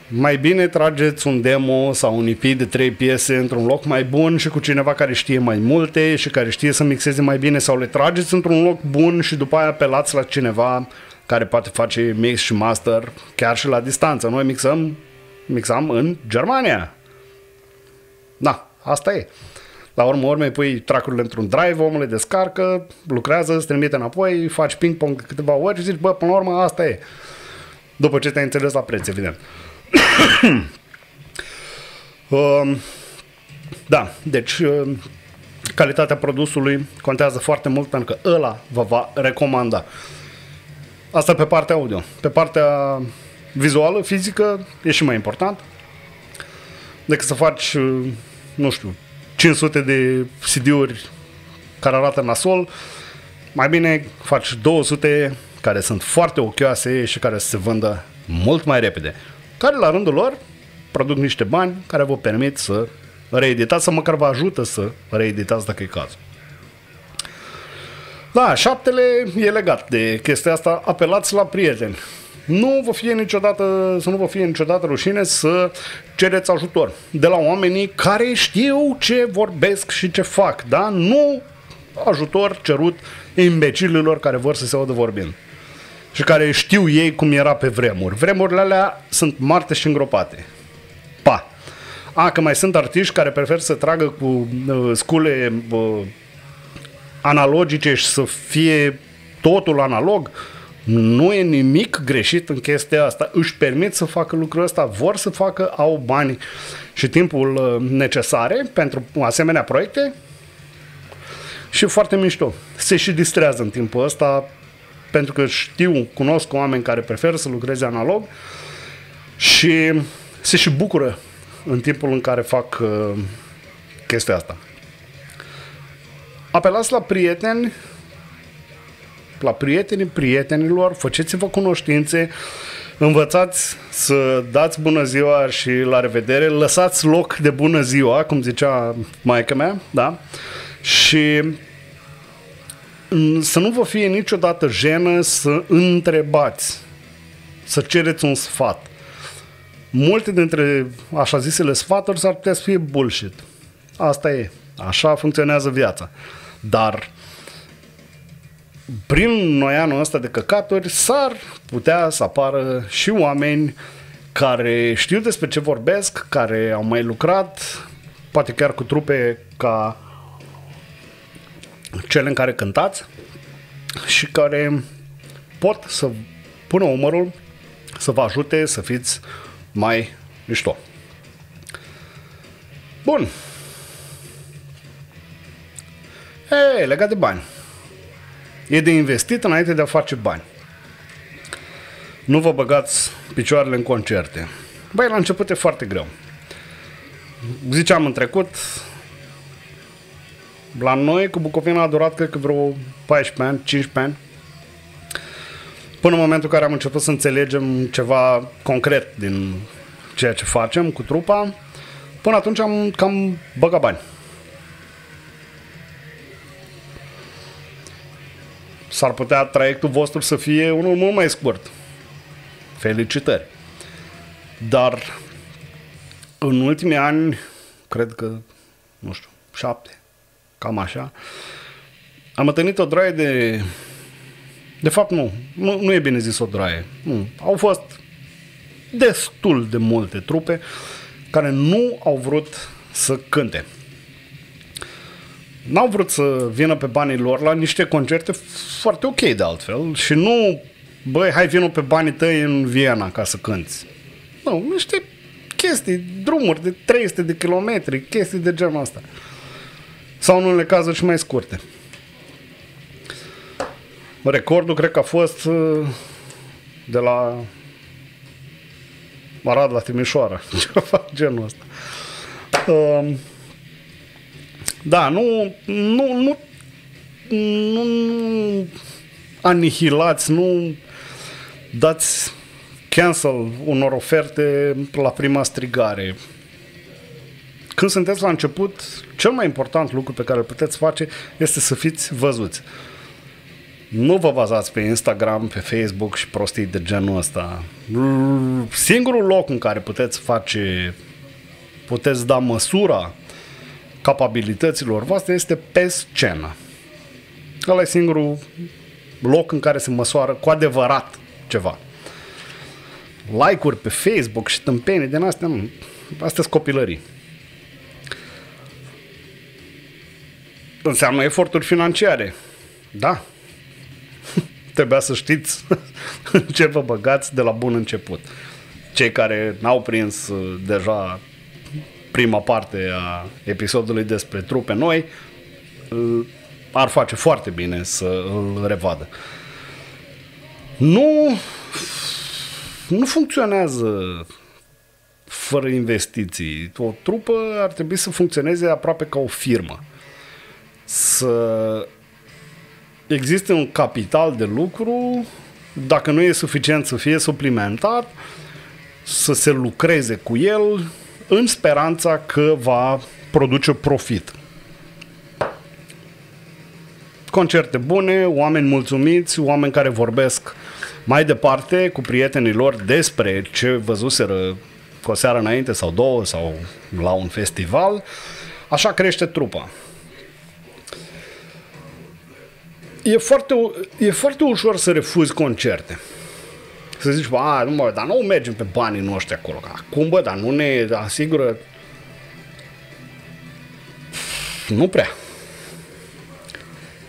mai bine trageți un demo sau un EP de 3 piese într-un loc mai bun și cu cineva care știe mai multe și care știe să mixeze mai bine, sau le trageți într-un loc bun și după aia apelați la cineva care poate face mix și master chiar și la distanță. Noi mixam în Germania. Da, asta e. La urmă urmei pui track-urile într-un drive, omul le descarcă, lucrează, îți trimite înapoi, faci ping-pong de câteva ori și zici, bă, până la urmă asta e. După ce te-ai înțeles la preț, evident. Da, deci calitatea produsului contează foarte mult pentru că ăla vă va recomanda. Asta pe partea audio. Pe partea vizuală, fizică, e și mai important decât să faci, nu știu, 500 de CD-uri care arată nasol, mai bine faci 200 care sunt foarte ochioase și care se vândă mult mai repede, care la rândul lor produc niște bani care vă permit să reeditați sau măcar vă ajută să reeditați dacă e cazul. Da, 7-le e legat de chestia asta, apelați la prieteni. Să nu vă fie niciodată rușine să cereți ajutor de la oamenii care știu ce vorbesc și ce fac, da? Nu ajutor cerut imbecililor care vor să se audă vorbind și care știu ei cum era pe vremuri. Vremurile alea sunt moarte și îngropate. Că mai sunt artiști care preferă să tragă cu scule analogice și să fie totul analog. Nu e nimic greșit în chestia asta. Își permit să facă lucrul ăsta, vor să facă, au bani și timpul necesare pentru asemenea proiecte și foarte mișto. Se și distrează în timpul ăsta pentru că cunosc oameni care preferă să lucreze analog și se și bucură în timpul în care fac chestia asta. Apelați la prieteni, la prietenii prietenilor, faceți-vă cunoștințe, învățați să dați bună ziua și la revedere, lăsați loc de bună ziua, cum zicea maica mea, da? Și să nu vă fie niciodată jenă să întrebați, să cereți un sfat. Multe dintre așa zisele sfaturi s-ar putea să fie bullshit. Asta e. Așa funcționează viața. Dar prin noianul ăsta de căcaturi s-ar putea să apară și oameni care știu despre ce vorbesc, care au mai lucrat, poate chiar cu trupe ca cele în care cântați și care pot să pună umărul, să vă ajute să fiți mai mișto. Bun. Legat de bani. E de investit înainte de a face bani. Nu vă băgați picioarele în concerte. Băi, la început e foarte greu. Ziceam în trecut, la noi cu Bucovina a durat cred că vreo 14 ani, 15 ani, până în momentul în care am început să înțelegem ceva concret din ceea ce facem cu trupa. Până atunci am cam băgat bani. S-ar putea traiectul vostru să fie unul mult mai scurt. Felicitări! Dar în ultimii ani, cred că, 7, cam așa, am întâlnit o draie de fapt nu e bine zis o draie. Nu. Au fost destul de multe trupe care nu au vrut să cânte. N-au vrut să vină pe banii lor la niște concerte foarte ok de altfel și nu, băi, hai vină pe banii tăi în Viena ca să cânti. Nu, niște chestii, drumuri de 300 de kilometri, chestii de genul ăsta. Sau în unele cazuri și mai scurte. Recordul cred că a fost de la Arad la Timișoara, ceva genul ăsta. Da, nu anihilați, nu dați cancel unor oferte la prima strigare. Când sunteți la început, cel mai important lucru pe care îl puteți face este să fiți văzuți. Nu vă bazați pe Instagram, pe Facebook și prostii de genul ăsta. Singurul loc în care puteți da măsura capabilităților voastre este pe scenă. Ăla e singurul loc în care se măsoară cu adevărat ceva. Like-uri pe Facebook și tâmpenii din astea, astea sunt copilării. Înseamnă eforturi financiare. Da. Trebuia să știți în ce vă băgați de la bun început. Cei care n-au prins deja prima parte a episodului despre trupe noi ar face foarte bine să îl revadă. Nu funcționează fără investiții. O trupă ar trebui să funcționeze aproape ca o firmă. să existe un capital de lucru, dacă nu e suficient să fie suplimentat, să se lucreze cu el în speranța că va produce profit. Concerte bune, oameni mulțumiți, oameni care vorbesc mai departe cu prietenii lor despre ce văzuseră cu o seară înainte sau două sau la un festival. Așa crește trupa. E foarte ușor să refuzi concerte. Să zici, nu mă, dar nu mergem pe banii noștri acolo. Cum, bă, dar nu ne asigură? Nu prea.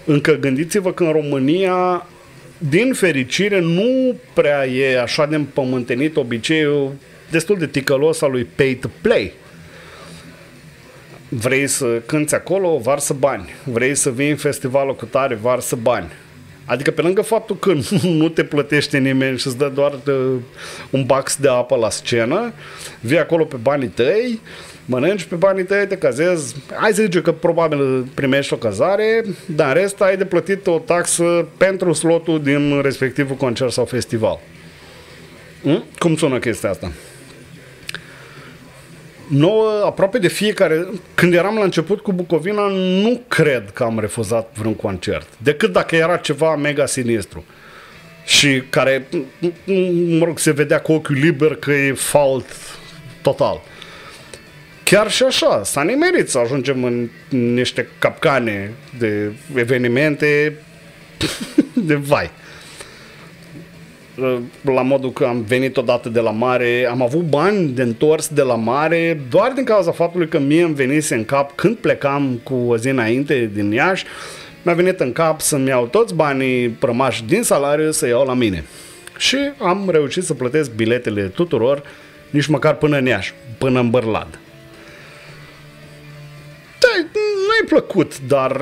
Încă gândiți-vă că în România, din fericire, nu prea e așa de împământenit obiceiul destul de ticălos al lui pay to play. Vrei să cânti acolo, varsă bani. Vrei să vii în festivalul cu tare, varsă bani. Adică pe lângă faptul că nu te plătește nimeni și îți dă doar un bax de apă la scenă, vii acolo pe banii tăi, mănânci pe banii tăi, te cazezi. Hai să zice că probabil primești o cazare, dar în rest ai de plătit o taxă pentru slotul din respectivul concert sau festival. Cum sună chestia asta? Nouă, aproape de fiecare, când eram la început cu Bucovina, nu cred că am refuzat vreun concert, decât dacă era ceva mega sinistru și care, mă rog, se vedea cu ochiul liber că e fault total. Chiar și așa, s-a nimerit să ajungem în niște capcane de evenimente de vai. La modul că am venit odată de la mare, am avut bani de întors de la mare doar din cauza faptului că mie îmi venise în cap, când plecam cu o zi înainte din Iași, mi-a venit în cap să-mi iau toți banii rămași din salariu să iau la mine. Și am reușit să plătesc biletele tuturor, nici măcar până în Iași, până în Bărlad. Nu-i plăcut, dar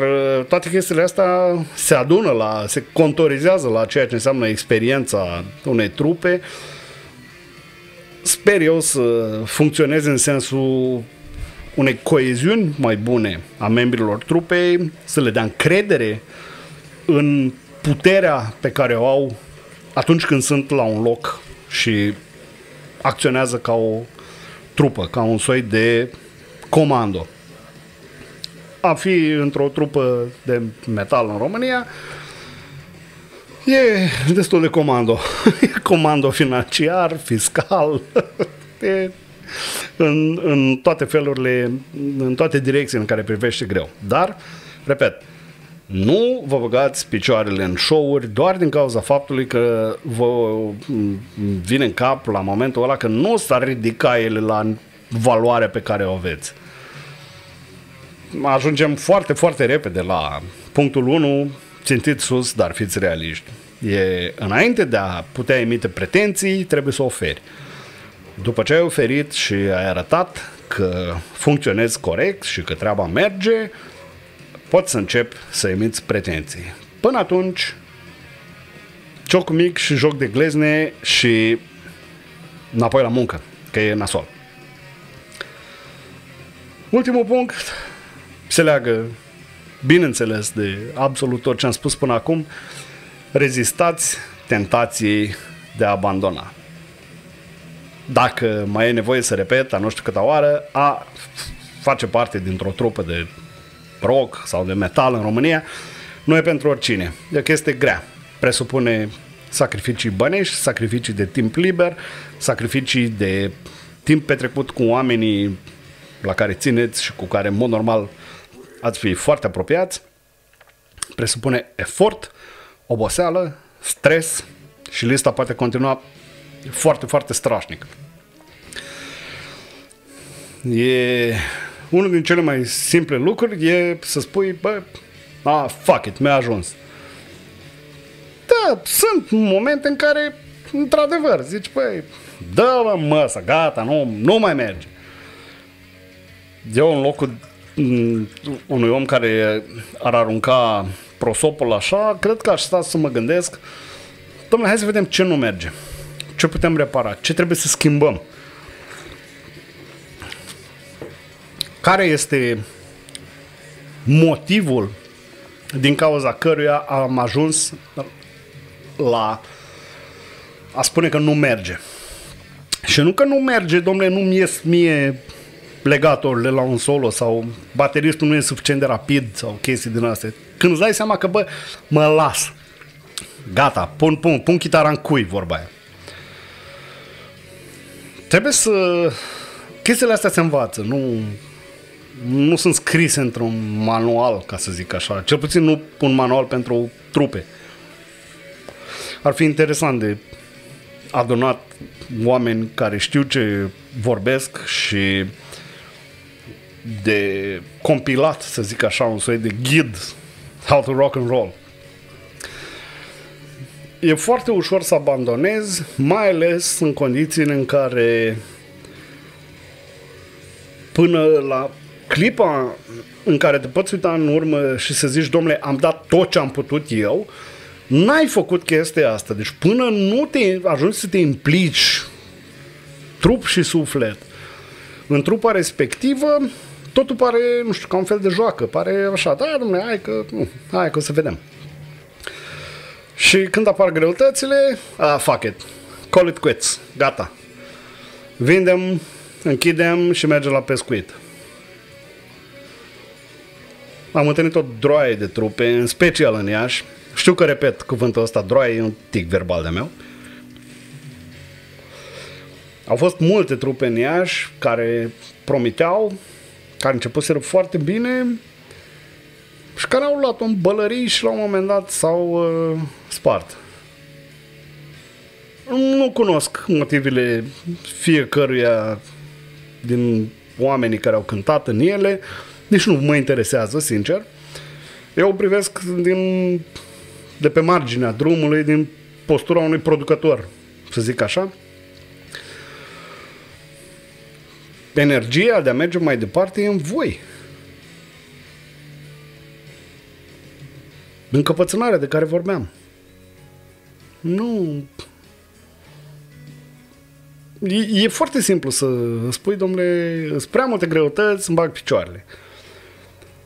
toate chestiile astea se adună, se contorizează la ceea ce înseamnă experiența unei trupe. Sper eu să funcționeze în sensul unei coeziuni mai bune a membrilor trupei, să le dea încredere în puterea pe care o au atunci când sunt la un loc și acționează ca o trupă, ca un soi de comando. A fi într-o trupă de metal în România e destul de comando. E comando financiar, fiscal, în toate felurile, în toate direcțiile în care privește greu. Dar, repet, nu vă băgați picioarele în show-uri doar din cauza faptului că vă vine în cap la momentul ăla că nu s-ar ridica ele la valoarea pe care o aveți. Ajungem foarte, foarte repede la punctul 1, țintit sus, dar fiți realiști. Înainte de a putea emite pretenții, trebuie să oferi. După ce ai oferit și ai arătat că funcționezi corect și că treaba merge, poți să începi să emiți pretenții. Până atunci, cioc mic și joc de glezne și înapoi la muncă, că e nasol. Ultimul punct se leagă, bineînțeles, de absolut tot ce am spus până acum. Rezistați tentației de a abandona. Dacă mai e nevoie să repet, a nu știu câta oară, a face parte dintr-o trupă de rock sau de metal în România nu e pentru oricine. E o chestie grea. Presupune sacrificii bănești, sacrificii de timp liber, sacrificii de timp petrecut cu oamenii la care țineți și cu care, în mod normal, ați fi foarte apropiați. Presupune efort, oboseală, stres și lista poate continua foarte, foarte strașnic. E unul din cele mai simple lucruri e să spui, bă, fuck it, mi-a ajuns. Da, sunt momente în care, într-adevăr, zici, băi, dă-mă măsa, gata, nu mai merge. Eu în locul unui om care ar arunca prosopul așa, cred că aș sta să mă gândesc, dom'le, hai să vedem ce nu merge, ce putem repara, ce trebuie să schimbăm. Care este motivul din cauza căruia am ajuns la a spune că nu merge. Și nu că nu merge, domnule, nu-mi ies mie legatorile la un solo sau bateristul nu e suficient de rapid sau chestii din astea. Când îți dai seama că, bă, mă las. Gata, pun chitara în cui, vorba aia. Trebuie să... Chestiile astea se învață, nu sunt scrise într-un manual, ca să zic așa. Cel puțin nu un manual pentru trupe. Ar fi interesant de adunat oameni care știu ce vorbesc și de compilat, să zic așa, un soi de ghid how to rock and roll. E foarte ușor să abandonezi, mai ales în condițiile în care până la clipa în care te poți uita în urmă și să zici, domnule, am dat tot ce am putut eu, n-ai făcut chestia asta. Deci până nu te ajungi să te implici trup și suflet în trupa respectivă, totul pare, nu știu, ca un fel de joacă. Pare așa, da, domnule, hai că o să vedem. Și când apar greutățile, fuck it, call it quits, gata. Vindem, închidem și mergem la pescuit. Am întâlnit o droaie de trupe, în special în Iași. Știu că repet cuvântul ăsta, droaie, e un tic verbal de meu. Au fost multe trupe în Iași care promiteau, care începuseră foarte bine și care au luat un bălării și la un moment dat s-au spart. Nu cunosc motivele fiecăruia din oamenii care au cântat în ele, nici nu mă interesează, sincer. Eu o privesc de pe marginea drumului, din postura unui producător, să zic așa. Energia de a merge mai departe e în voi. Încăpățânarea de care vorbeam. Nu... E foarte simplu să spui, domnule, sunt prea multe greutăți, îmi bag picioarele.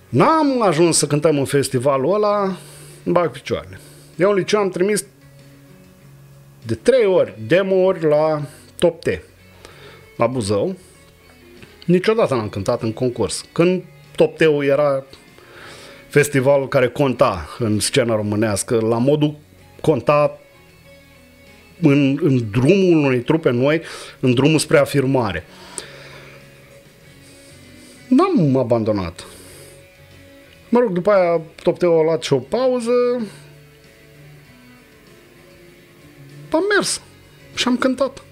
N-am ajuns să cântăm în festivalul ăla, îmi bag picioarele. Eu în liceu am trimis de 3 ori demo-uri la Top T, la Buzău. Niciodată n-am cântat în concurs. Când Top T-ul era festivalul care conta în scena românească, la modul conta în drumul unei trupe noi, în drumul spre afirmare. N-am abandonat. Mă rog, după aia Top T-ul a luat și o pauză. Am mers și am cântat.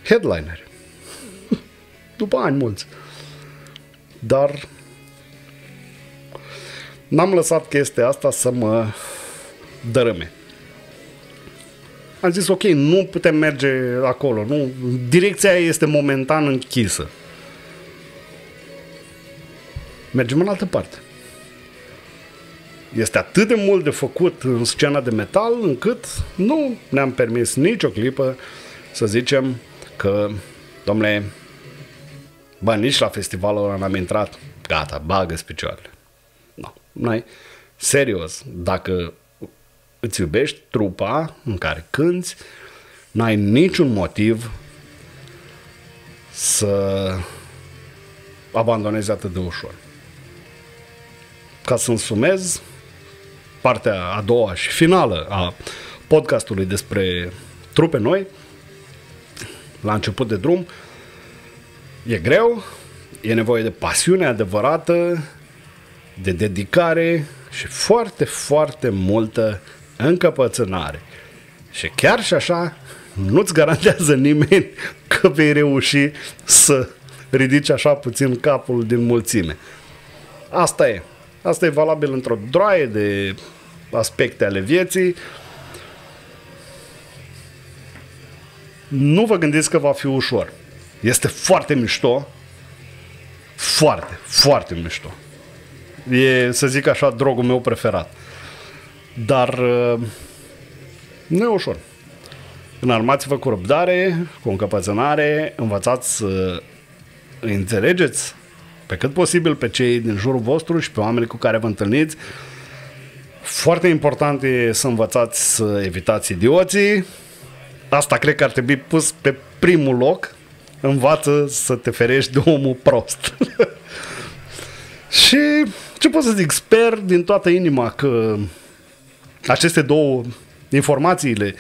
Headliner. După ani mulți. Dar n-am lăsat chestia asta să mă dărâme. Am zis, ok, nu putem merge acolo. Nu, direcția este momentan închisă. Mergem în altă parte. Este atât de mult de făcut în scena de metal încât nu ne-am permis nicio clipă să zicem că, domnule, bă, nici la festivalul ăla n-am intrat, gata, bagă-ți picioarele. Nu, n-ai. Serios, dacă îți iubești trupa în care cânti, n-ai niciun motiv să abandonezi atât de ușor. Ca să însumez partea a doua și finală a podcastului despre trupe noi, la început de drum, e greu, e nevoie de pasiune adevărată, de dedicare și foarte, foarte multă încăpățânare. Și chiar și așa, nu-ți garantează nimeni că vei reuși să ridici așa puțin capul din mulțime. Asta e. Asta e valabil într-o droaie de aspecte ale vieții. Nu vă gândiți că va fi ușor. Este foarte mișto. Foarte, foarte mișto. E, să zic așa, drogul meu preferat. Dar nu e ușor. Înarmați-vă cu răbdare, cu încăpățânare, învățați să înțelegeți pe cât posibil pe cei din jurul vostru și pe oamenii cu care vă întâlniți. Foarte important e să învățați să evitați idioții. Asta cred că ar trebui pus pe primul loc. Învață să te ferești de omul prost. Și ce pot să zic, sper din toată inima că aceste două informațiile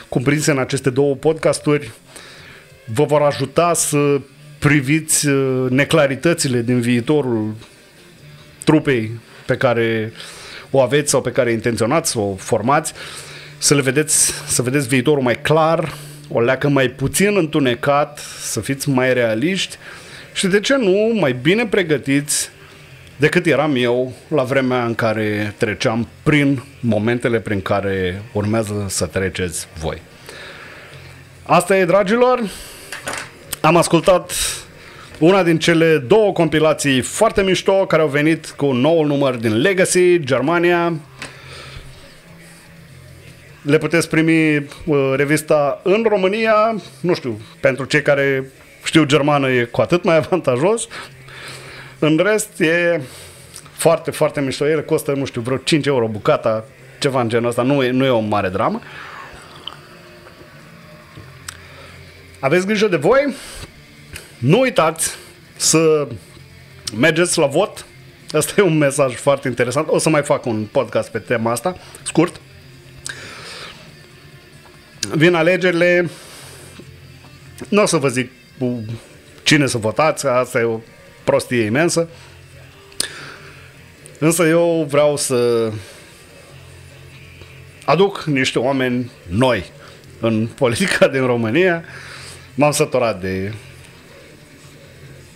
cuprinse în aceste două podcasturi vă vor ajuta să priviți neclaritățile din viitorul trupei pe care o aveți sau pe care intenționați să o formați, să vedeți viitorul mai clar, o leacă mai puțin întunecat, să fiți mai realiști și, de ce nu, mai bine pregătiți decât eram eu la vremea în care treceam prin momentele prin care urmează să treceți voi. Asta e, dragilor. Am ascultat una din cele două compilații foarte mișto care au venit cu un nou număr din Legacy, Germania. Le puteți primi revista în România, nu știu, pentru cei care știu germană e cu atât mai avantajos. În rest e foarte, foarte mișto. Ele costă, nu știu, vreo 5 euro bucata, ceva în genul ăsta, nu e o mare dramă. Aveți grijă de voi, nu uitați să mergeți la vot. Asta e un mesaj foarte interesant. O să mai fac un podcast pe tema asta, scurt. Vin alegerile, nu o să vă zic cine să votați, asta e o prostie imensă. Însă eu vreau să aduc niște oameni noi în politica din România. M-am săturat de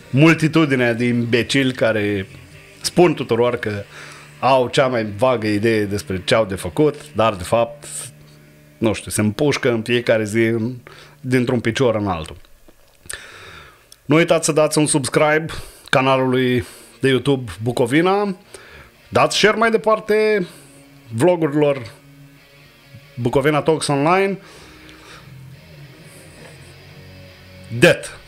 multitudinea de imbecili care spun tuturor că au cea mai vagă idee despre ce au de făcut, dar de fapt, nu știu, se împușcă în fiecare zi dintr-un picior în altul. Nu uitați să dați un subscribe canalului de YouTube Bucovina, dați share mai departe vlogurilor Bucovina Talks Online. Det!